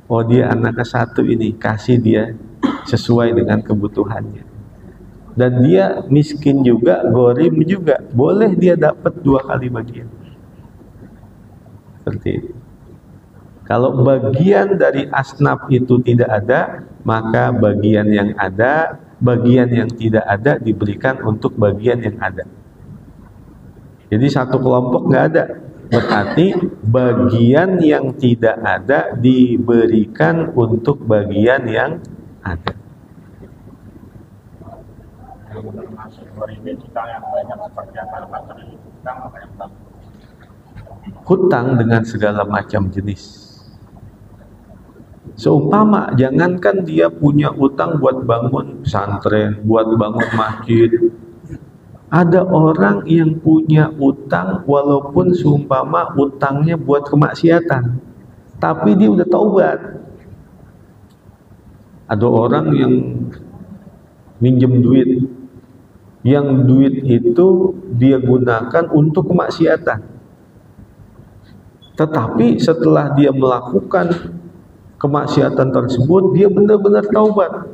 Oh dia anaknya 1 ini, kasih dia sesuai dengan kebutuhannya. Dan dia miskin juga, gharib juga, boleh dia dapat 2 kali bagian. Seperti itu. Kalau bagian dari asnaf itu tidak ada, maka bagian yang ada, bagian yang tidak ada diberikan untuk bagian yang ada. Jadi satu kelompok nggak ada, berarti bagian yang tidak ada diberikan untuk bagian yang ada. Hutang dengan segala macam jenis. Seumpama jangankan dia punya utang buat bangun pesantren, buat bangun masjid. Ada orang yang punya utang walaupun seumpama utangnya buat kemaksiatan, tapi dia udah taubat. Ada orang yang minjem duit, yang duit itu dia gunakan untuk kemaksiatan. Tetapi setelah dia melakukan kemaksiatan tersebut, dia benar-benar taubat.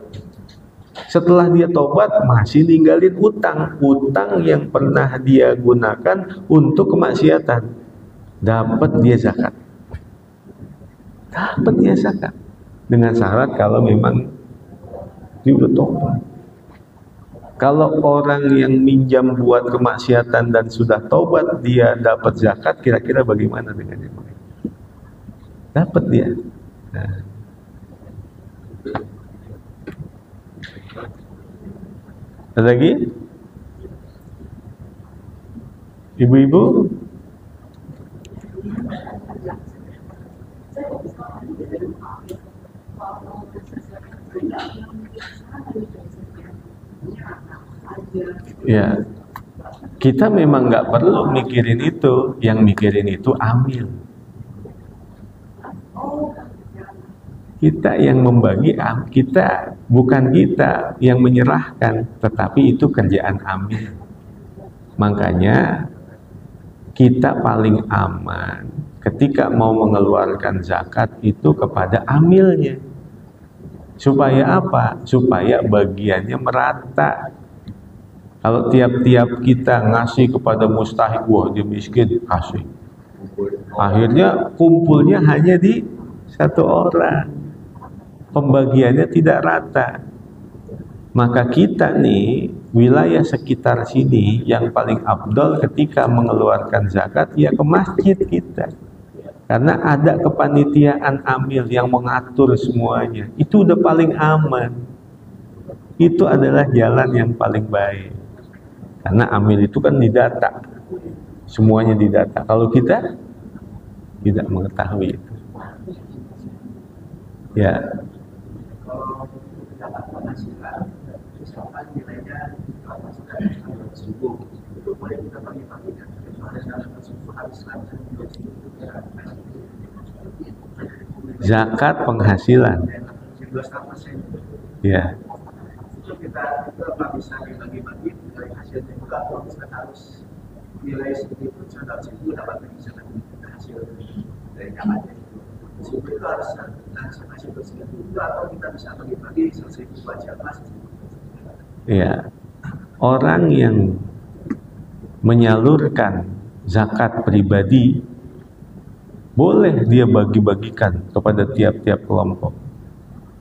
Setelah dia taubat, masih ninggalin utang yang pernah dia gunakan untuk kemaksiatan. Dapat dia zakat. Dapat dia zakat. Dengan syarat kalau memang dia udah taubat. Kalau orang yang minjam buat kemaksiatan dan sudah taubat, dia dapat zakat, kira-kira bagaimana dengannya? Dapat dia. Nah. Ada lagi? Ibu-ibu? Ya, kita memang nggak perlu mikirin itu. Yang mikirin itu amil. Kita yang membagi, kita bukan kita yang menyerahkan, tetapi itu kerjaan amil. Makanya kita paling aman ketika mau mengeluarkan zakat itu kepada amilnya. Supaya apa? Supaya bagiannya merata. Kalau tiap-tiap kita ngasih kepada mustahik, wah dia miskin, kasih. Akhirnya kumpulnya hanya di satu orang. Pembagiannya tidak rata. Maka kita nih, wilayah sekitar sini yang paling afdol ketika mengeluarkan zakat ya ke masjid kita. Karena ada kepanitiaan amil yang mengatur semuanya. Itu udah paling aman. Itu adalah jalan yang paling baik. Karena amil itu kan didata. Semuanya didata. Kalau kita tidak mengetahui itu. Ya. Zakat penghasilan. Ya. Kita nggak bisa dibagi-bagi dari hasilnya juga, kalau misalkan harus nilai segitu, contoh situ dapat misalkan hasil dari zakat itu harus hasil segitu juga, atau kita bisa bagi-bagi selesai baca mas. Ya, orang yang menyalurkan zakat pribadi boleh dia bagi-bagikan kepada tiap-tiap kelompok,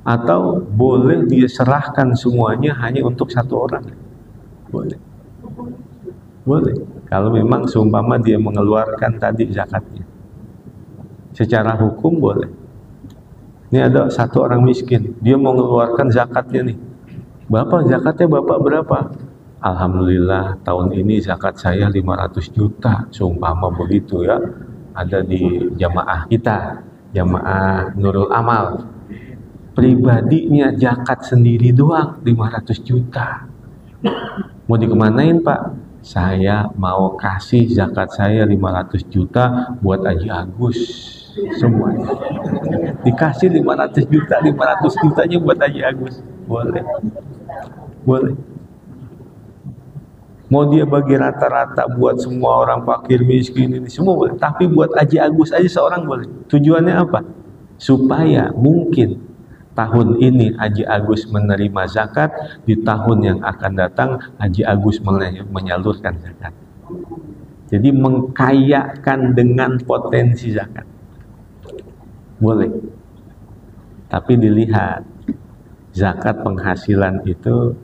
atau boleh dia serahkan semuanya hanya untuk satu orang. Boleh. Boleh. Kalau memang seumpama dia mengeluarkan tadi zakatnya. Secara hukum boleh. Ini ada satu orang miskin, dia mau mengeluarkan zakatnya nih. Bapak, zakatnya Bapak berapa? Alhamdulillah tahun ini zakat saya 500 juta, seumpama begitu ya. Ada di jamaah kita, jamaah Nurul Amal. Pribadinya zakat sendiri doang 500 juta. Mau dikemanain Pak? Saya mau kasih zakat saya 500 juta buat Haji Agus. Semuanya. Dikasih 500 juta, 500 jutanya buat Haji Agus. Boleh. Boleh. Mau dia bagi rata-rata buat semua orang fakir miskin ini semua boleh. Tapi buat Haji Agus aja seorang boleh. Tujuannya apa? Supaya mungkin tahun ini Haji Agus menerima zakat, di tahun yang akan datang Haji Agus menyalurkan zakat. Jadi mengkayakan dengan potensi zakat. Boleh. Tapi dilihat zakat penghasilan itu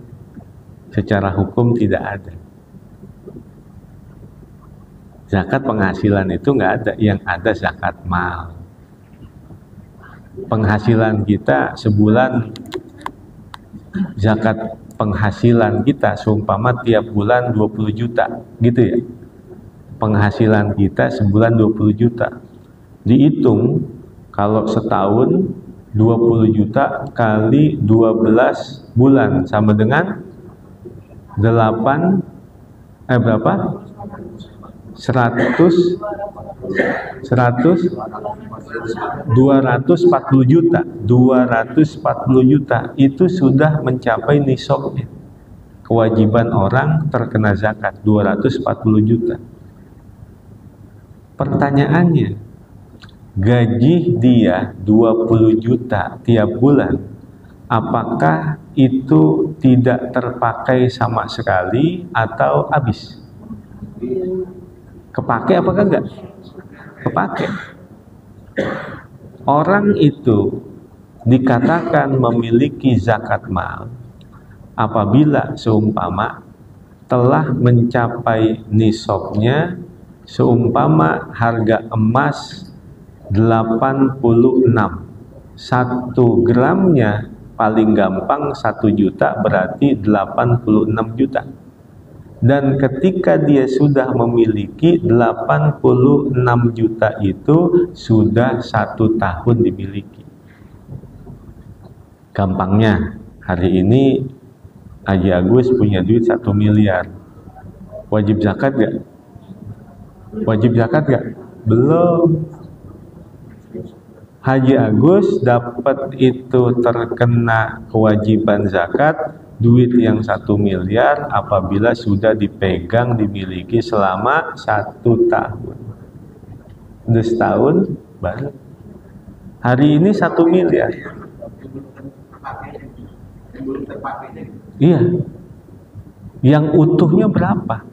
secara hukum tidak ada. Zakat penghasilan itu nggak ada, yang ada zakat mal. Penghasilan kita sebulan, zakat penghasilan kita seumpama tiap bulan 20 juta, gitu ya. Penghasilan kita sebulan 20 juta. Dihitung kalau setahun 20 juta kali 12 bulan sama dengan 240 juta. 240 juta itu sudah mencapai nisabnya. Kewajiban orang terkena zakat 240 juta. Pertanyaannya, gaji dia 20 juta tiap bulan, apakah itu tidak terpakai sama sekali atau habis? Kepake apakah enggak? Kepake. Orang itu dikatakan memiliki zakat mal apabila seumpama telah mencapai nisabnya, seumpama harga emas 86, 1 gramnya paling gampang 1 juta, berarti 86 juta. Dan ketika dia sudah memiliki 86 juta itu sudah 1 tahun dimiliki. Gampangnya, hari ini Haji Agus punya duit 1 miliar. Wajib zakat gak? Wajib zakat gak? Belum. Haji Agus dapat itu terkena kewajiban zakat duit yang 1 miliar apabila sudah dipegang, dimiliki selama 1 tahun. Udah setahun baru. Hari ini 1 miliar. Iya. Yang utuhnya berapa?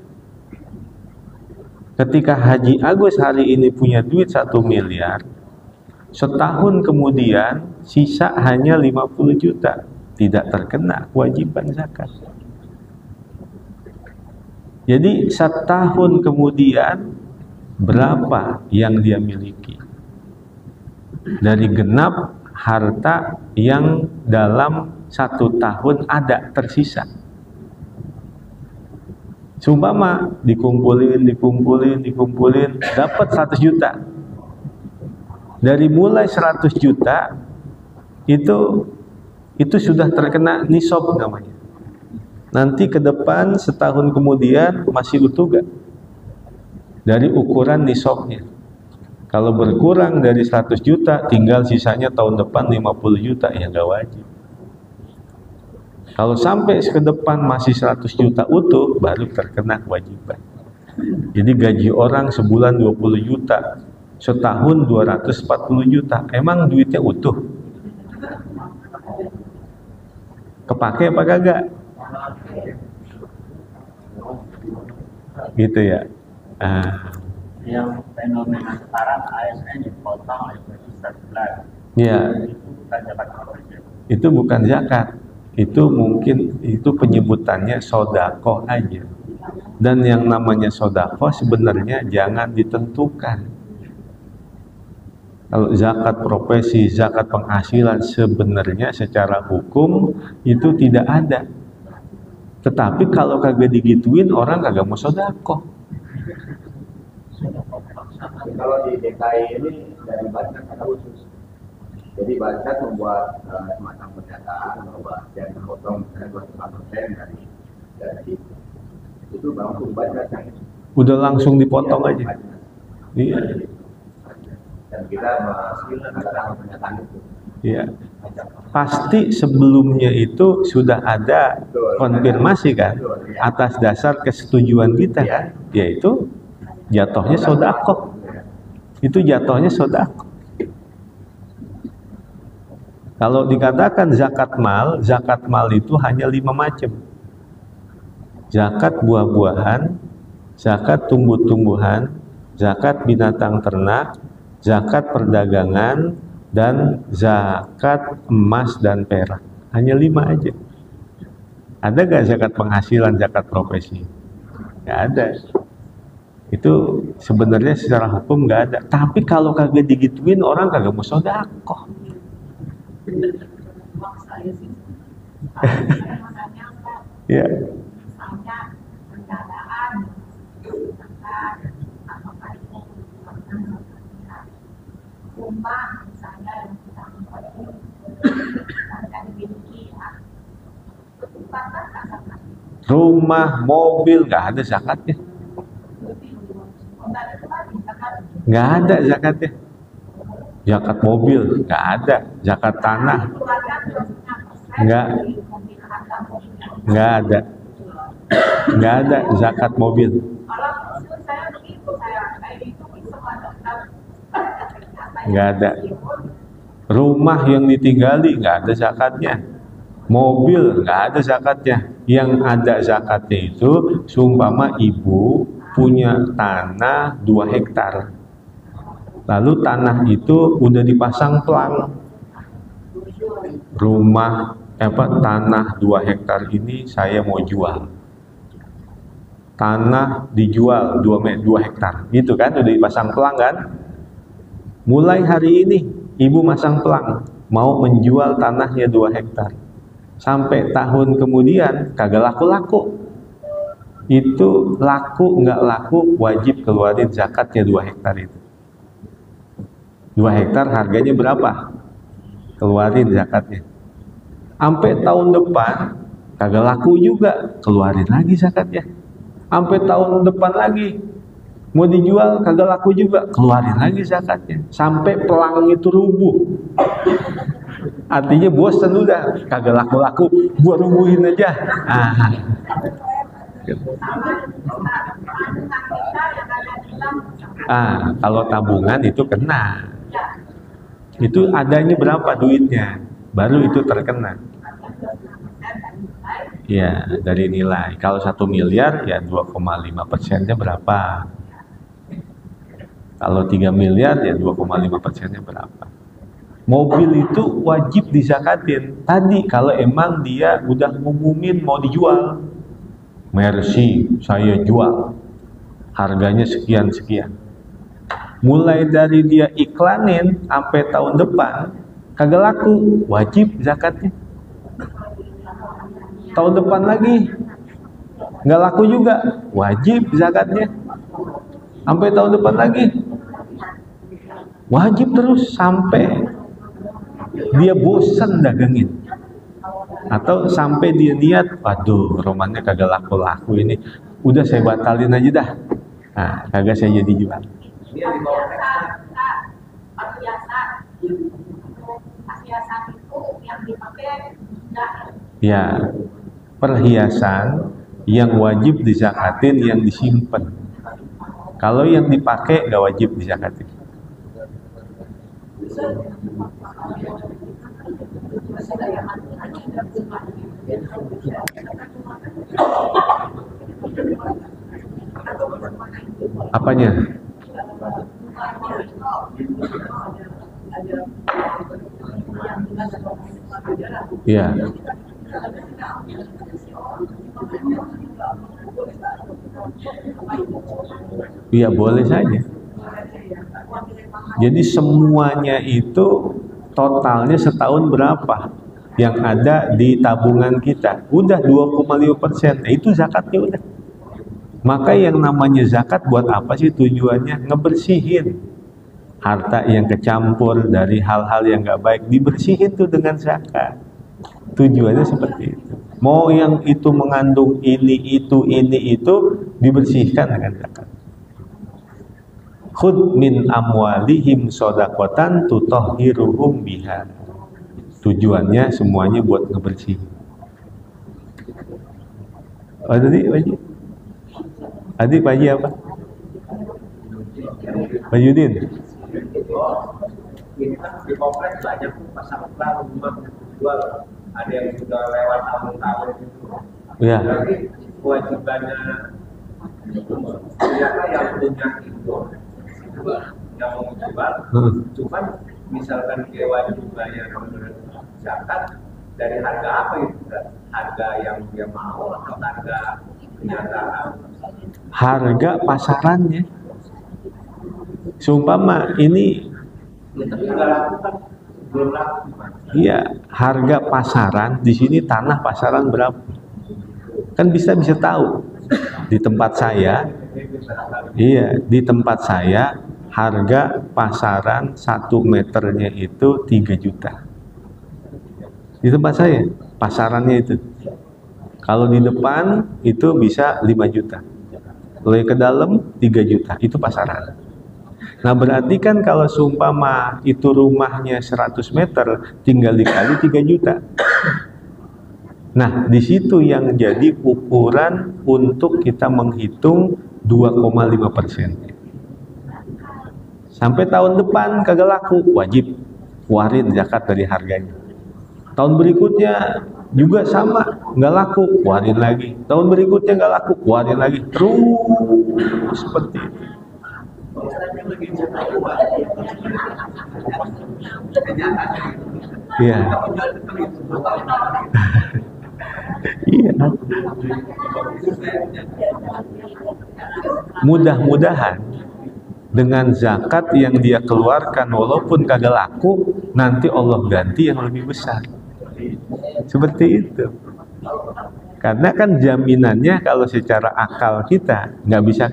Ketika Haji Agus hari ini punya duit 1 miliar, setahun kemudian sisa hanya 50 juta, tidak terkena kewajiban zakat. Jadi setahun kemudian berapa yang dia miliki dari genap harta yang dalam 1 tahun ada tersisa. Sumpama dikumpulin dapat 100 juta. Dari mulai 100 juta itu sudah terkena nisab namanya. Nanti ke depan setahun kemudian masih utuh gak? Dari ukuran nisabnya. Kalau berkurang dari 100 juta tinggal sisanya tahun depan 50 juta ya gak wajib. Kalau sampai ke depan masih 100 juta utuh baru terkena kewajiban. Jadi gaji orang sebulan 20 juta, setahun 240 juta. Emang duitnya utuh? Kepake apa kagak? Gitu ya. Yang fenomena sekarang ASN dipotong oleh Ustaz Bulan. Iya. Itu bukan zakat profesi. Itu bukan zakat. Itu mungkin itu penyebutannya sodakoh aja. Dan yang namanya sodakoh sebenarnya jangan ditentukan. Kalau zakat profesi, zakat penghasilan sebenarnya secara hukum itu tidak ada. Tetapi kalau kagak digituin orang kagak mau sodakoh. Kalau di DKI ini dari Bacat ada khusus. Jadi Bacat membuat semacam pernyataan bahwa yang dipotong 25% dari itu langsung Bacat yang Udah langsung dipotong aja. Iya. Dan kita mengadakan pernyataan itu. Iya. Pasti sebelumnya itu sudah ada konfirmasi kan atas dasar kesetujuan kita, yaitu jatuhnya sodakoh. Itu jatuhnya sodakoh. Kalau dikatakan zakat mal itu hanya 5 macam. Zakat buah-buahan, zakat tumbuh-tumbuhan, zakat binatang ternak, zakat perdagangan, dan zakat emas dan perak. Hanya 5 aja. Ada gak zakat penghasilan, zakat profesi? Gak ada. Itu sebenarnya secara hukum gak ada. Tapi kalau kagak digituin orang kagak mau sodakoh. Ya. Misalnya kendaraan, apakah itu rumah, misalnya yang kita dimiliki, Rumah, mobil nggak ada zakatnya. Nggak ada zakatnya. Zakat mobil nggak ada, zakat tanah nggak ada, nggak ada zakat mobil. Nggak ada. Rumah yang ditinggali nggak ada zakatnya. Mobil nggak ada zakatnya. Yang ada zakatnya itu seumpama ibu punya tanah 2 hektar. Lalu tanah itu udah dipasang pelang. Tanah 2 hektar ini saya mau jual. Tanah dijual 2 hektar. Gitu kan, udah dipasang pelang kan? Mulai hari ini ibu masang pelang mau menjual tanahnya 2 hektar. Sampai tahun kemudian kagak laku-laku. Itu laku nggak laku wajib keluarin zakatnya 2 hektar itu. 2 hektar harganya berapa? Keluarin zakatnya. Sampai tahun depan kagak laku juga, keluarin lagi zakatnya. Sampai tahun depan lagi mau dijual kagak laku juga, keluarin lagi zakatnya. Sampai pelang itu rubuh. Artinya bosan udah, kagak laku-laku, gua rubuhin aja. Kalau tabungan itu kena. Itu adanya berapa duitnya, baru itu terkena. Ya, dari nilai. Kalau 1 miliar ya 2,5%-nya berapa? Kalau 3 miliar ya 2,5%-nya berapa? Mobil itu wajib dizakatin. Tadi kalau emang dia udah ngumumin mau dijual, Mercy saya jual, harganya sekian-sekian. Mulai dari dia iklanin sampai tahun depan kagak laku, wajib zakatnya. Tahun depan lagi nggak laku juga, wajib zakatnya. Sampai tahun depan lagi wajib terus sampai dia bosan dagangin, atau sampai dia niat, waduh romannya kagak laku-laku ini, udah saya batalin aja dah. Nah, kagak saya jadi jual. Perhiasan itu yang dipakai Ya, perhiasan yang wajib dizakatin yang disimpan. Kalau yang dipakai nggak wajib dizakatin. Apanya? Iya. Iya, boleh saja. Jadi semuanya itu totalnya setahun berapa yang ada di tabungan kita? Udah 2,5%. Itu zakatnya udah. Maka yang namanya zakat buat apa sih tujuannya? Ngebersihin harta yang kecampur dari hal-hal yang nggak baik, dibersihin tuh dengan zakat. Tujuannya seperti itu. Mau yang itu mengandung ini itu dibersihkan dengan zakat. Khud min amwalihim shadaqatan tutahhiruhum biha. Tujuannya semuanya buat ngebersihin. Oh, tadi Pak Haji apa? Pak Yudin. Ini kan di kompleks banyak pasar pelan rumah jual, ada yang sudah lewat tahun-tahun itu. Ya. Jadi kewajibannya siapa yang punya itu yang mau jual, cuman misalkan dia wajib bayar zakat dari harga apa itu? Harga yang dia mau atau harga kenyataan? Harga pasarannya. Seumpama ini iya, harga pasaran di sini, tanah pasaran berapa? Kan bisa tahu. Di tempat saya, di tempat saya harga pasaran 1 meternya itu 3 juta. Di tempat saya pasarannya itu. Kalau di depan itu bisa 5 juta. Kalau ke dalam 3 juta, itu pasaran. Nah, berarti kan kalau seumpama itu rumahnya 100 meter, tinggal dikali 3 juta. Nah, di situ yang jadi ukuran untuk kita menghitung 2,5%. Sampai tahun depan kagak laku, wajib keluarin zakat dari harganya. Tahun berikutnya juga sama, nggak laku, keluarin lagi. Tahun berikutnya nggak laku, keluarin lagi. Terus seperti itu. Iya. Iya. Mudah-mudahan dengan zakat yang dia keluarkan walaupun kagak laku, nanti Allah ganti yang lebih besar. Seperti itu. Karena kan jaminannya kalau secara akal kita nggak bisa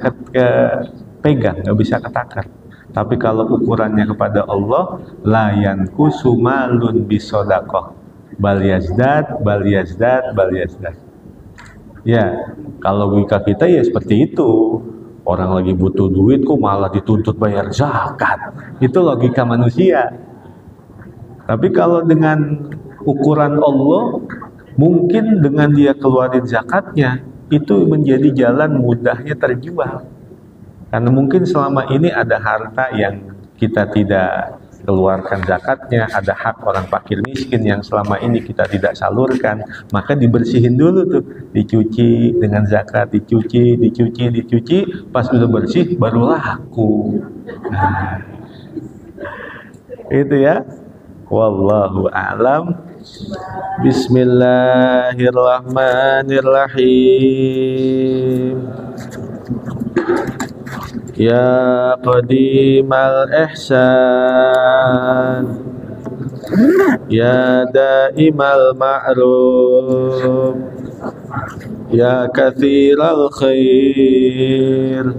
pegang, nggak bisa ketakar. Tapi kalau ukurannya kepada Allah, la yanqusu malun bisodaqah, bal yazdad. Ya, kalau logika kita ya seperti itu. Orang lagi butuh duit kok malah dituntut bayar zakat. Itu logika manusia. Tapi kalau dengan ukuran Allah, mungkin dengan dia keluarin zakatnya, itu menjadi jalan mudahnya terjual. Karena mungkin selama ini ada harta yang kita tidak keluarkan zakatnya, ada hak orang fakir miskin yang selama ini kita tidak salurkan, maka dibersihin dulu tuh, dicuci dengan zakat, dicuci, pas udah bersih baru laku. Nah, itu ya. Wallahu a'lam. Bismillahirrahmanirrahim. Ya qadimal ihsan, ya daimal ma'ruf, ya kathiral khair,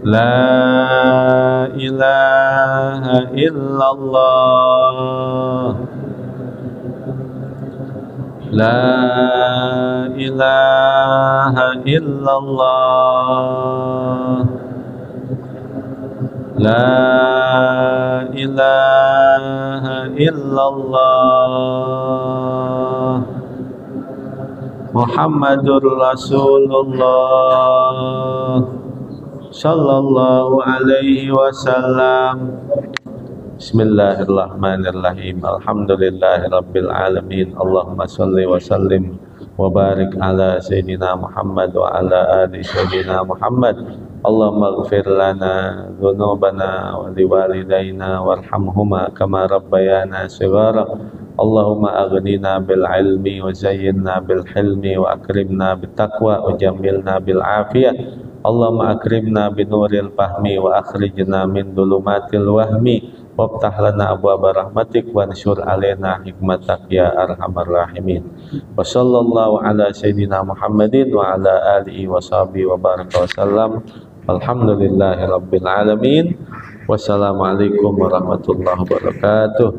la ilaha illallah, la ilaha illallah, la ilaha illallah, Muhammadur Rasulullah sallallahu alaihi wasallam. Bismillahirrahmanirrahim. Alhamdulillahirabbil alamin. Allahumma shalli wa sallim wa barik ala sayyidina Muhammad wa ala ali sayyidina Muhammad. Allahumma ighfir lana dhunubana wa liwalidayna warhamhuma kama rabbayana shighara. Allahumma aghnina bil ilmi wa zayyinna bil hilmi wa akrimna bit taqwa wa jammilna bil afiyah. Allahumma akrimna bi nuril fahmi wa akhrijna min dhulumatil wahmi waftah lana abwaaba rahmatik wa ansyur alaina hikmatak ya arhamar rahimin. Wa sallallahu ala sayyidina Muhammadin wa ala alihi wa sahbihi wa baraka wa sallam. Alhamdulillahi rabbil alamin. Wassalamualaikum warahmatullahi wabarakatuh.